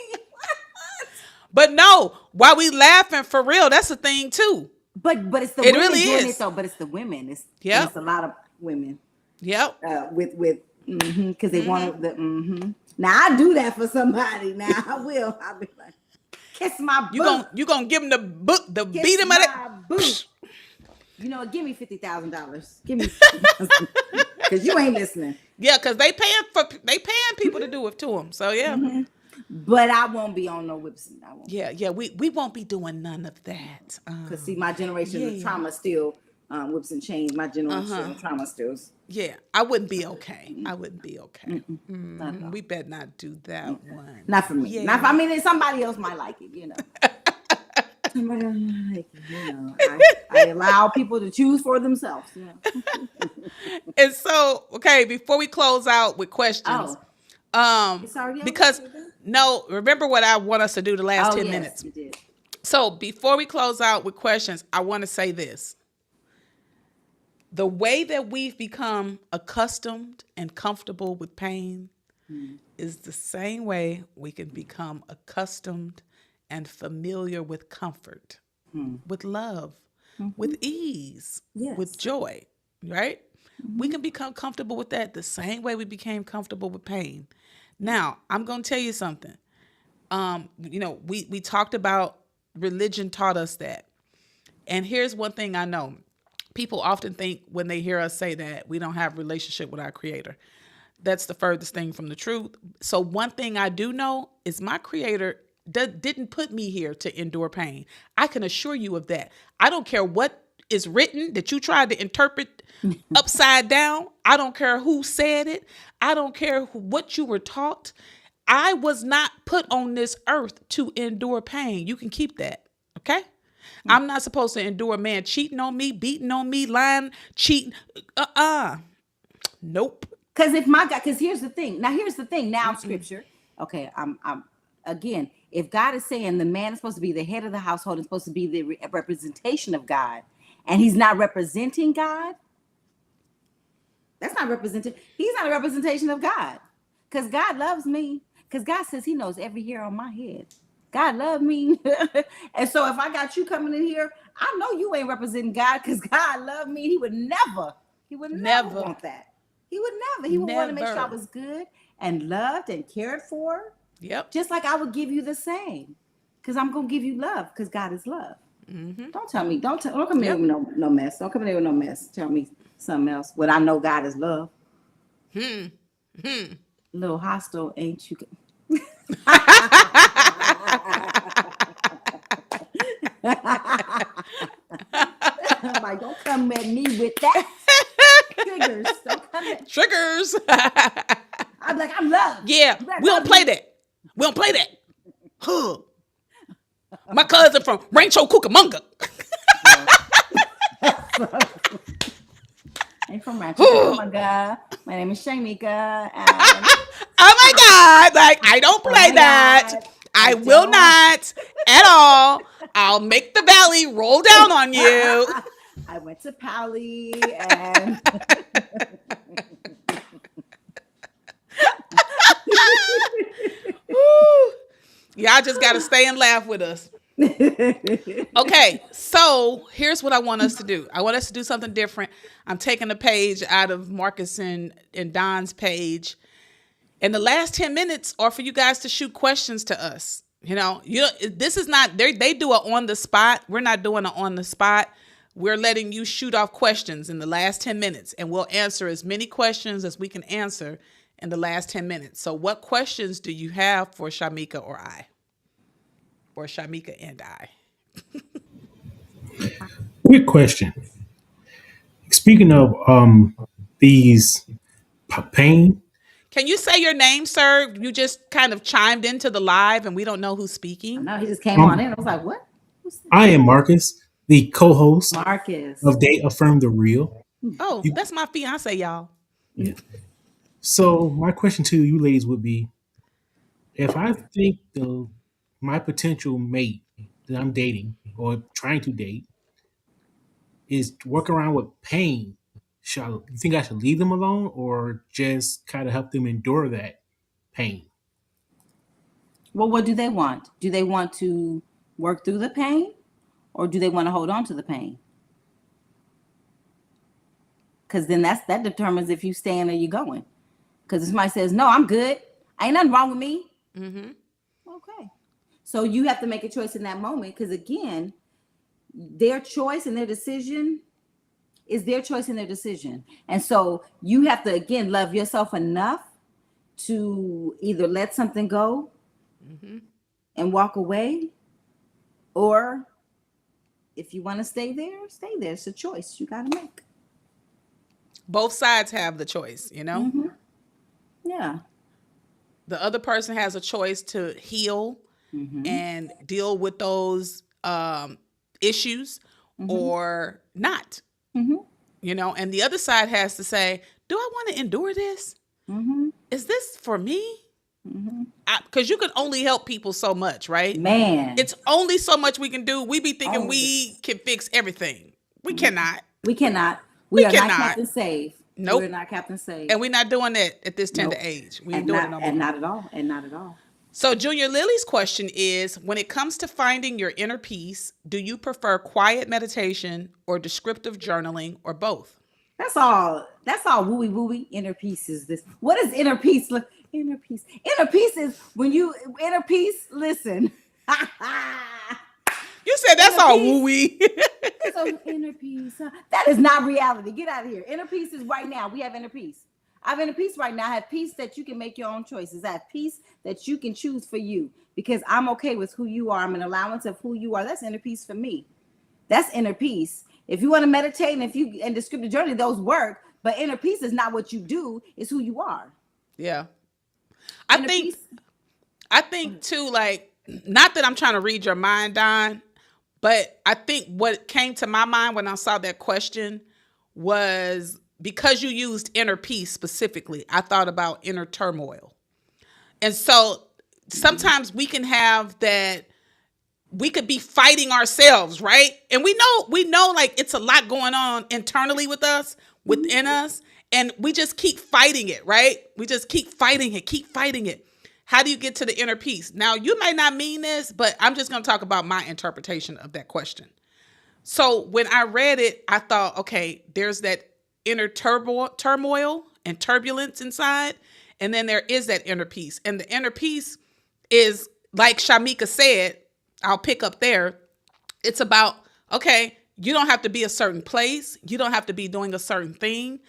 But no, while we laughing for real, that's a thing too. But it's the It women really doing is. it though. But it's the women. Yep. It's a lot of women. Yep. With because they want the Now I do that for somebody. Now I will. I'll be like, kiss my boot. You gonna give him the book, the Kiss beat him at it. my boot. You know what? Give me $50,000. Give me because you ain't listening. Yeah, because they paying people to do it to them. So yeah. But I won't be on no whips. I won't. Yeah. We won't be doing none of that. Because see, my generation of trauma still whips and chains. My generation of trauma still. Yeah, I wouldn't be okay. I wouldn't be okay. We better not do that one. Not for me. Yeah. Not for, I mean, somebody else might like it, you know. Somebody else might like it, you know. I allow people to choose for themselves. You know. And so, okay, before we close out with questions, It's already because no, remember what I want us to do the last 10 yes, minutes. You did. So before we close out with questions, I want to say this. The way that we've become accustomed and comfortable with pain is the same way we can become accustomed and familiar with comfort, with love, with ease, with joy, right? We can become comfortable with that the same way we became comfortable with pain. Now, I'm going to tell you something. We talked about religion taught us that. And here's one thing I know. People often think when they hear us say that we don't have a relationship with our Creator. That's the furthest thing from the truth. So one thing I do know is my Creator didn't put me here to endure pain. I can assure you of that. I don't care what is written that you tried to interpret upside down. I don't care who said it. I don't care what you were taught. I was not put on this earth to endure pain. You can keep that. Okay? I'm not supposed to endure a man cheating on me, beating on me, lying, cheating. Nope. Because if my God, because here's the thing. Now, scripture. Okay, I'm again. If God is saying the man is supposed to be the head of the household and supposed to be the representation of God, and he's not representing God, that's not representing. He's not a representation of God. Because God loves me. Because God says He knows every hair on my head. God love me. And so if I got you coming in here, I know you ain't representing God because God loved me. He would never want that. He would never. He would want to make sure I was good and loved and cared for. Yep. Just like I would give you the same. Because I'm going to give you love because God is love. Don't tell me. Don't come in with no mess. Don't come in with no mess. Tell me something else. What I know God is love. A little hostile, ain't you? I'm like, don't come at me with that. Triggers. Don't come at Triggers. I'm like, I'm loved. Yeah, we don't play that. We don't play that. Huh. My cousin from Rancho Cucamonga. I'm from Rancho Cucamonga. My name is Shimeka. Oh my God. Like, I don't play that. God. I will not at all. I'll make the valley roll down on you. I went to Pali and Y'all just got to stay and laugh with us. Okay, so here's what I want us to do. I want us to do something different. I'm taking a page out of Marcus and Don's page. And the last 10 minutes are for you guys to shoot questions to us. This is not, they do it on the spot. We're not doing it on the spot. We're letting you shoot off questions in the last 10 minutes, and we'll answer as many questions as we can answer in the last 10 minutes. So what questions do you have for Shimeka or I? Or Shimeka and I? Quick question. Speaking of these pain, Can you say your name, sir? You just kind of chimed into the live and we don't know who's I speaking. know he just came on um, in. I was like, what? Who's that? I am Marcus, the co-host Marcus. of They Affirm the Real. Oh, You, that's my fiance, y'all. yeah. So my question to you ladies would be: if I think my potential mate that I'm dating or trying to date is work around with pain, you think I should leave them alone or just kind of help them endure that pain? Well, what do they want? Do they want to work through the pain, or do they want to hold on to the pain? Because then that determines if you staying or you going. Because if somebody says, no, I'm good, ain't nothing wrong with me. Mm-hmm. Okay. So you have to make a choice in that moment. Because again, their choice and their decision is their choice and their decision. And so you have to, again, love yourself enough to either let something go Mm-hmm. and walk away, or if you want to stay there, stay there. It's a choice you got to make. Both sides have the choice. Mm-hmm. Yeah. The other person has a choice to heal Mm-hmm. and deal with those issues Mm-hmm. or not. Mm-hmm. And the other side has to say, do I want to endure this? Mm-hmm. Is this for me? Mm-hmm. Because you can only help people so much, right? Man. It's only so much we can do. We be thinking Only. we can fix everything. We cannot. We cannot. We We are not cannot. Captain Save. Nope. We're not Captain Save. And we're not doing that at this tender Nope. age. We ain't doing it no more. And not at all. And not at all. So Junior Lily's question is, when it comes to finding your inner peace, do you prefer quiet meditation or descriptive journaling or both? That's all. That's all. Wooey wooey. Inner peace is this. What is inner peace? Inner peace. Inner peace is when you inner peace. Listen. You said that's Inner all peace. wooey. So inner peace. That is not reality. Get out of here. Inner peace is right now. We have inner peace. I have inner peace right now. I have peace that you can make your own choices. I have peace that you can choose for you because I'm okay with who you are. I'm an allowance of who you are. That's inner peace for me. That's inner peace. If you want to meditate and descriptive journey, those work. But inner peace is not what you do; it's who you are. Yeah. Inner peace. I think too, like, not that I'm trying to read your mind, Don, but I think what came to my mind when I saw that question was because you used inner peace specifically, I thought about inner turmoil. And so sometimes we can have that, we could be fighting ourselves, right? And we know like it's a lot going on internally with us, within us, and we just keep fighting it, right? We just keep fighting it. How do you get to the inner peace? Now, you might not mean this, but I'm just going to talk about my interpretation of that question. So when I read it, I thought, okay, there's that inner turmoil and turbulence inside, and then there is that inner peace. And the inner peace is, like Shimeka said, I'll pick up there. It's about, okay, you don't have to be a certain place. You don't have to be doing a certain thing.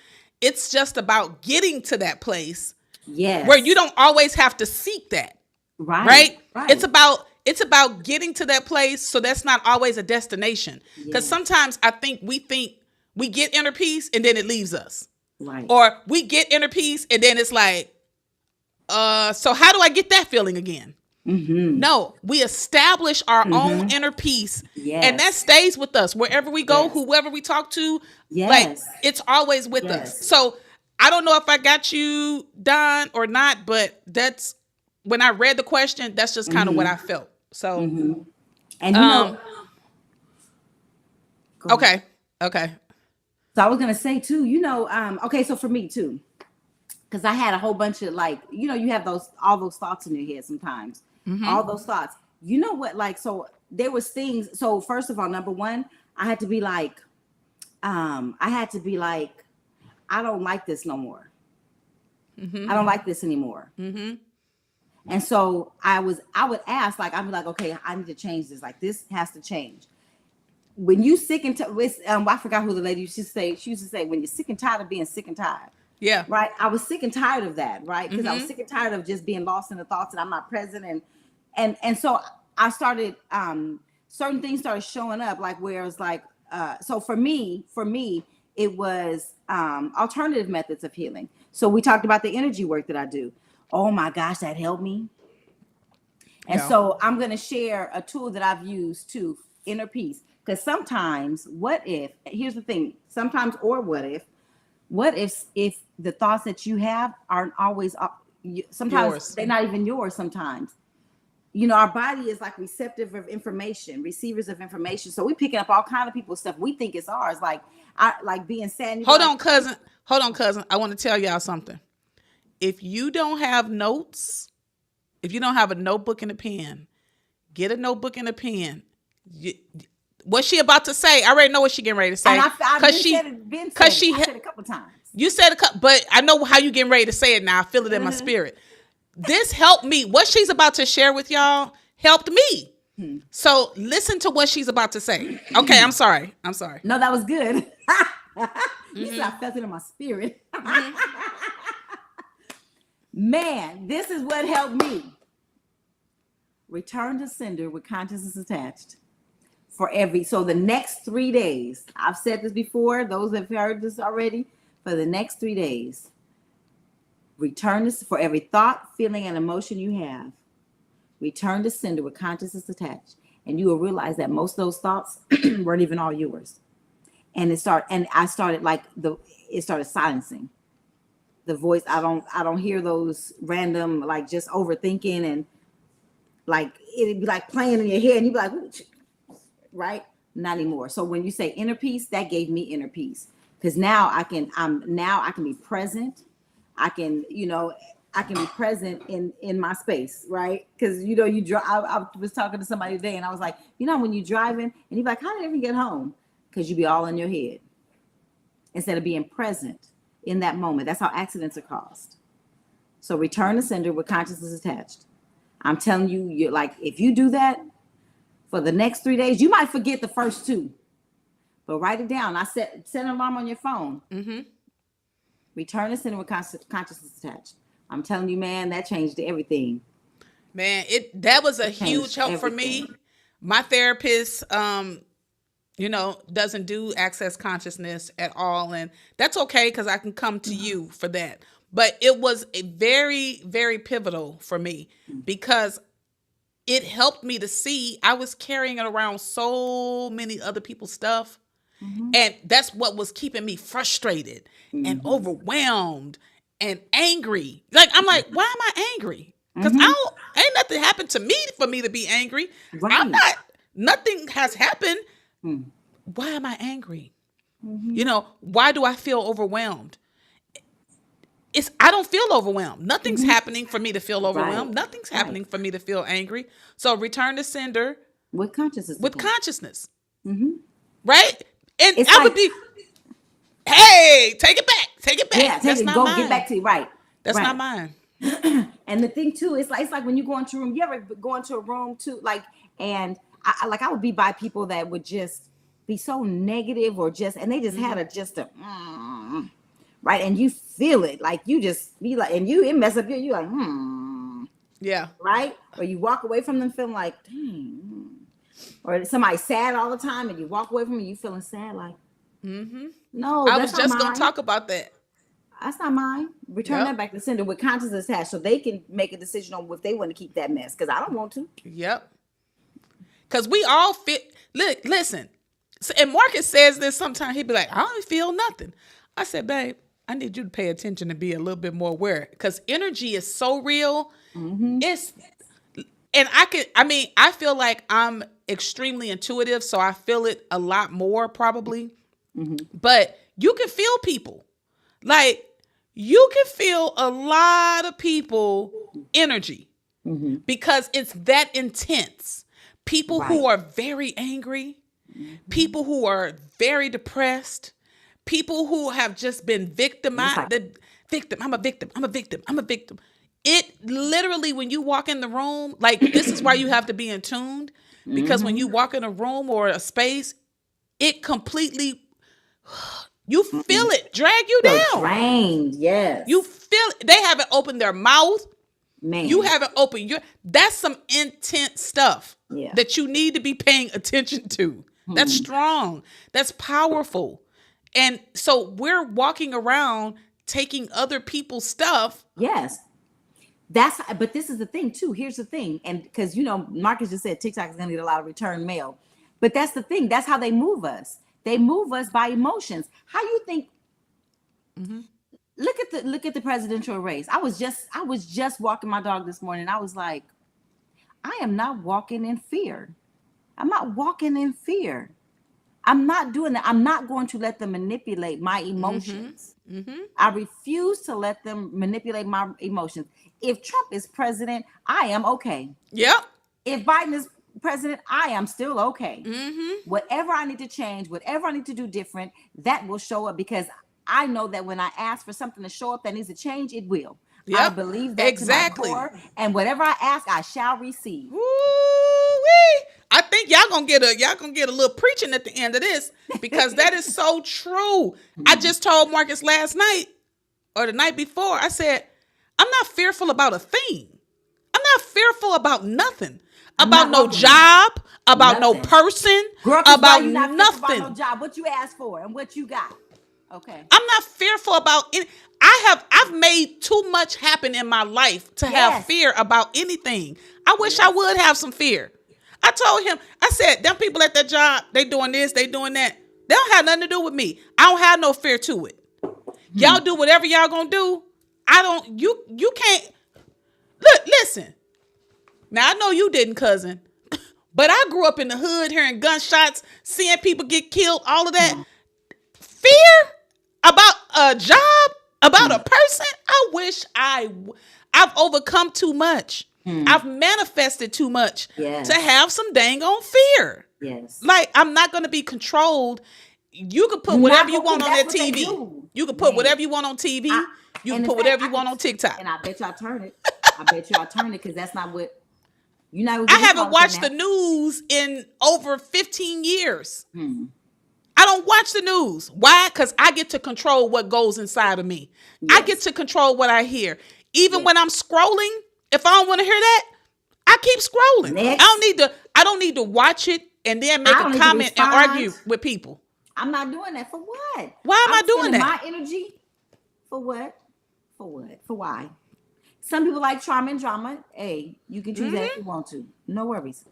It's just about getting to that place. Yes. Where you don't always have to seek that. Right? It's about getting to that place, so that's not always a destination. Because sometimes I think we get inner peace and then it leaves us. Right. Or we get inner peace and then it's like, so how do I get that feeling again? Mm-hmm. No, we establish our own inner peace, and that stays with us wherever we go, whoever we talk to. Like, it's always with us. So I don't know if I got you, Don, or not, but that's when I read the question. That's just kind of what I felt. So, and you know, okay. So I was gonna say too, okay, so for me too, because I had a whole bunch of you have all those thoughts in your head sometimes. All those thoughts. You know what? Like, so there was things. So first of all, number one, I had to be like, I don't like this no more. I don't like this anymore. And so I would ask, like, I'd be like, okay, I need to change this. Like, this has to change. When you sick and I forgot who the lady used to say. She used to say, when you're sick and tired of being sick and tired. Yeah. Right. I was sick and tired of that. Right. Because I was sick and tired of just being lost in the thoughts and I'm not present. And so I started, certain things started showing up, like where it's like, so for me, it was alternative methods of healing. So we talked about the energy work that I do. Oh my gosh, that helped me. And so I'm going to share a tool that I've used to inner peace. Because sometimes, here's the thing, sometimes, or what if the thoughts that you have aren't always, sometimes yours. They're not even yours sometimes. You know, our body is like receptive of information, receivers of information. So we're picking up all kinds of people's stuff. We think it's ours. Like being sad. Hold on, cousin. I want to tell y'all something. If you don't have notes, if you don't have a notebook and a pen, get a notebook and a pen. What's she about to say? I already know what she getting ready to say. Because she said it a couple times. You said a couple, but I know how you getting ready to say it now. I feel it in my spirit. This helped me. What she's about to share with y'all helped me. So listen to what she's about to say. Okay, I'm sorry. No, that was good. You said I felt it in my spirit. Man, this is what helped me. Return to sender with consciousness attached. So the next 3 days, I've said this before, those that have heard this already, for the next 3 days, return this for every thought, feeling, and emotion you have. Return to sender with consciousness attached. And you will realize that most of those thoughts weren't even all yours. And it started silencing the voice. I don't hear those random, like just overthinking and like it'd be like playing in your head and you'd be like, right? Not anymore. So when you say inner peace, that gave me inner peace. Because now I can be present. I can be present in my space, right? Because I was talking to somebody today and I was like, when you're driving and you're like, how did I even get home? Because you be all in your head instead of being present in that moment. That's how accidents are caused. So return to sender with consciousness attached. I'm telling you, you're like, if you do that for the next 3 days, you might forget the first two, but write it down. I set an alarm on your phone. Return to sender with consciousness attached. I'm telling you, man, that changed everything. Man, that was a huge help for me. My therapist, doesn't do access consciousness at all. And that's okay because I can come to you for that. But it was a very, very pivotal for me because it helped me to see I was carrying it around so many other people's stuff. And that's what was keeping me frustrated and overwhelmed and angry. Like, I'm like, why am I angry? Because ain't nothing happened to me for me to be angry. Right. Nothing has happened. Why am I angry? Why do I feel overwhelmed? I don't feel overwhelmed. Nothing's happening for me to feel overwhelmed. Right. Nothing's happening for me to feel angry. So return to sender with consciousness. Right? And I would be, hey, take it back. Yeah, that's not mine. Get back to you. Right. That's not mine. And the thing too, it's like when you go into a room, you ever go into a room too, and I would be by people that would just be so negative and they just had right, and you feel it, like you just be like, and it mess up you like, yeah, right, or you walk away from them feeling like, dang, or somebody sad all the time, and you walk away from them, you feeling sad, like, no, I was just gonna talk about that. That's not mine. Return that back to sender with consciousness attached, so they can make a decision on if they want to keep that mess. Because I don't want to. Yep. Because we all fit. Look, listen. And Marcus says this sometimes. He'd be like, I don't feel nothing. I said, babe, I need you to pay attention and be a little bit more aware. Because energy is so real. And I feel like I'm extremely intuitive, so I feel it a lot more probably. But you can feel people. Like, you can feel a lot of people energy because it's that intense. People who are very angry, people who are very depressed, people who have just been victimized. I'm a victim. It literally, when you walk in the room, like this is why you have to be in tuned, because when you walk in a room or a space, it completely, you feel it drag you So down. drained, yes. You feel it. They haven't opened their mouth. Man. You haven't opened your, that's some intense stuff Yeah. that you need to be paying attention to. That's strong. That's powerful. And so we're walking around taking other people's stuff. Yes. But this is the thing too. Here's the thing. And because, Marcus just said TikTok is going to get a lot of return mail. But that's the thing. That's how they move us. They move us by emotions. How you think? Look at the presidential race. I was just walking my dog this morning. I was like, I am not walking in fear. I'm not walking in fear. I'm not doing that. I'm not going to let them manipulate my emotions. I refuse to let them manipulate my emotions. If Trump is president, I am okay. Yep. If Biden is president, I am still okay. Whatever I need to change, whatever I need to do different, that will show up, because I know that when I ask for something to show up that needs to change, it will. Yep. I believe that exactly. to my core, and whatever I ask, I shall receive. Woo-wee. I think y'all gonna get a little preaching at the end of this, because that is so true. I just told Marcus last night or the night before, I said, I'm not fearful about a thing. I'm not fearful about nothing. About no job, about no person, Girl, about you not nothing. about no job. What you asked for and what you got. Okay. I'm not fearful about it. I've made too much happen in my life to have fear about anything. I wish I would have some fear. I told him, I said, them people at that job, they doing this, they doing that. They don't have nothing to do with me. I don't have no fear to it. Y'all do whatever y'all gonna do. You can't. Look, listen. Now, I know you didn't, cousin, but I grew up in the hood hearing gunshots, seeing people get killed, all of that. Fear about a job, about a person. I wish I've overcome too much. I've manifested too much to have some dang on fear. Yes. Like, I'm not going to be controlled. You can put whatever you want on that TV. You can put whatever you want on TV. You can put whatever you want on TikTok. And I bet y'all turn it. Because that's not what. I haven't watched the news in over 15 years. I don't watch the news. Why? Because I get to control what goes inside of me. I get to control what I hear. Even when I'm scrolling, if I don't want to hear that, I keep scrolling. I don't need to watch it and then make a comment and argue with people. I'm not doing that. For what? Why am I doing that? My energy. For what? For why? Some people like trauma and drama. Hey, you can choose that if you want to. No worries.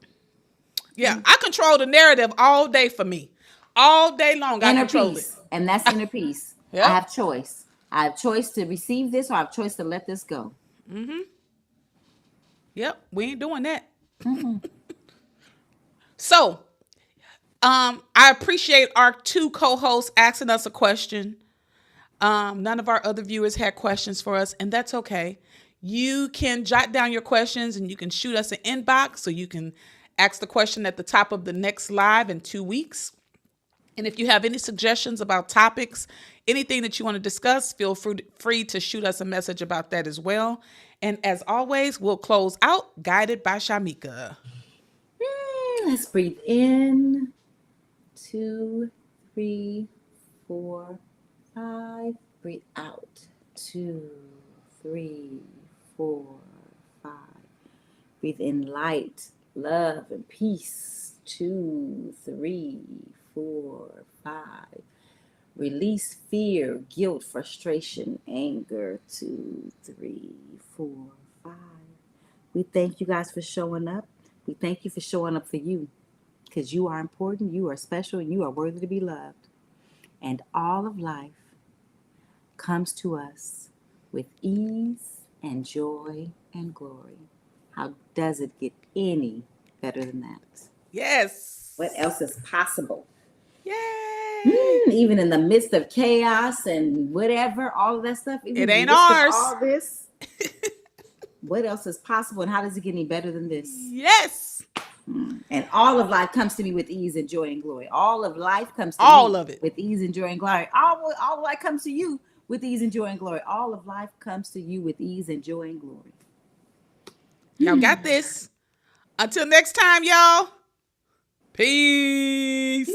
Yeah, I control the narrative all day for me. All day long, I control it. And that's inner peace. Yep. I have choice. I have choice to receive this, or I have choice to let this go. Yep, we ain't doing that. So, I appreciate our two co-hosts asking us a question. None of our other viewers had questions for us, and that's okay. You can jot down your questions and you can shoot us an inbox, so you can ask the question at the top of the next live in 2 weeks. And if you have any suggestions about topics, anything that you want to discuss, feel free to shoot us a message about that as well. And as always, we'll close out guided by Shimeka. Let's breathe in. 2, 3, 4, 5. Breathe out. 2, 3, 4, 5. Breathe in light, love, and peace. 2, 3, 4, 5. Release fear, guilt, frustration, anger. 2, 3, 4, 5. We thank you guys for showing up. We thank you for showing up for you, because you are important, you are special, and you are worthy to be loved. And all of life comes to us with ease and joy and glory. How does it get any better than that? Yes. What else is possible? Yay. Even in the midst of chaos and whatever, all of that stuff. It ain't ours. All this. What else is possible, and how does it get any better than this? Yes. And all of life comes to me with ease and joy and glory. All of life comes to all me of it with ease and joy and glory. All of life comes to you with ease and joy and glory. All of life comes to you with ease and joy and glory. Y'all got this. Until next time, y'all. Peace.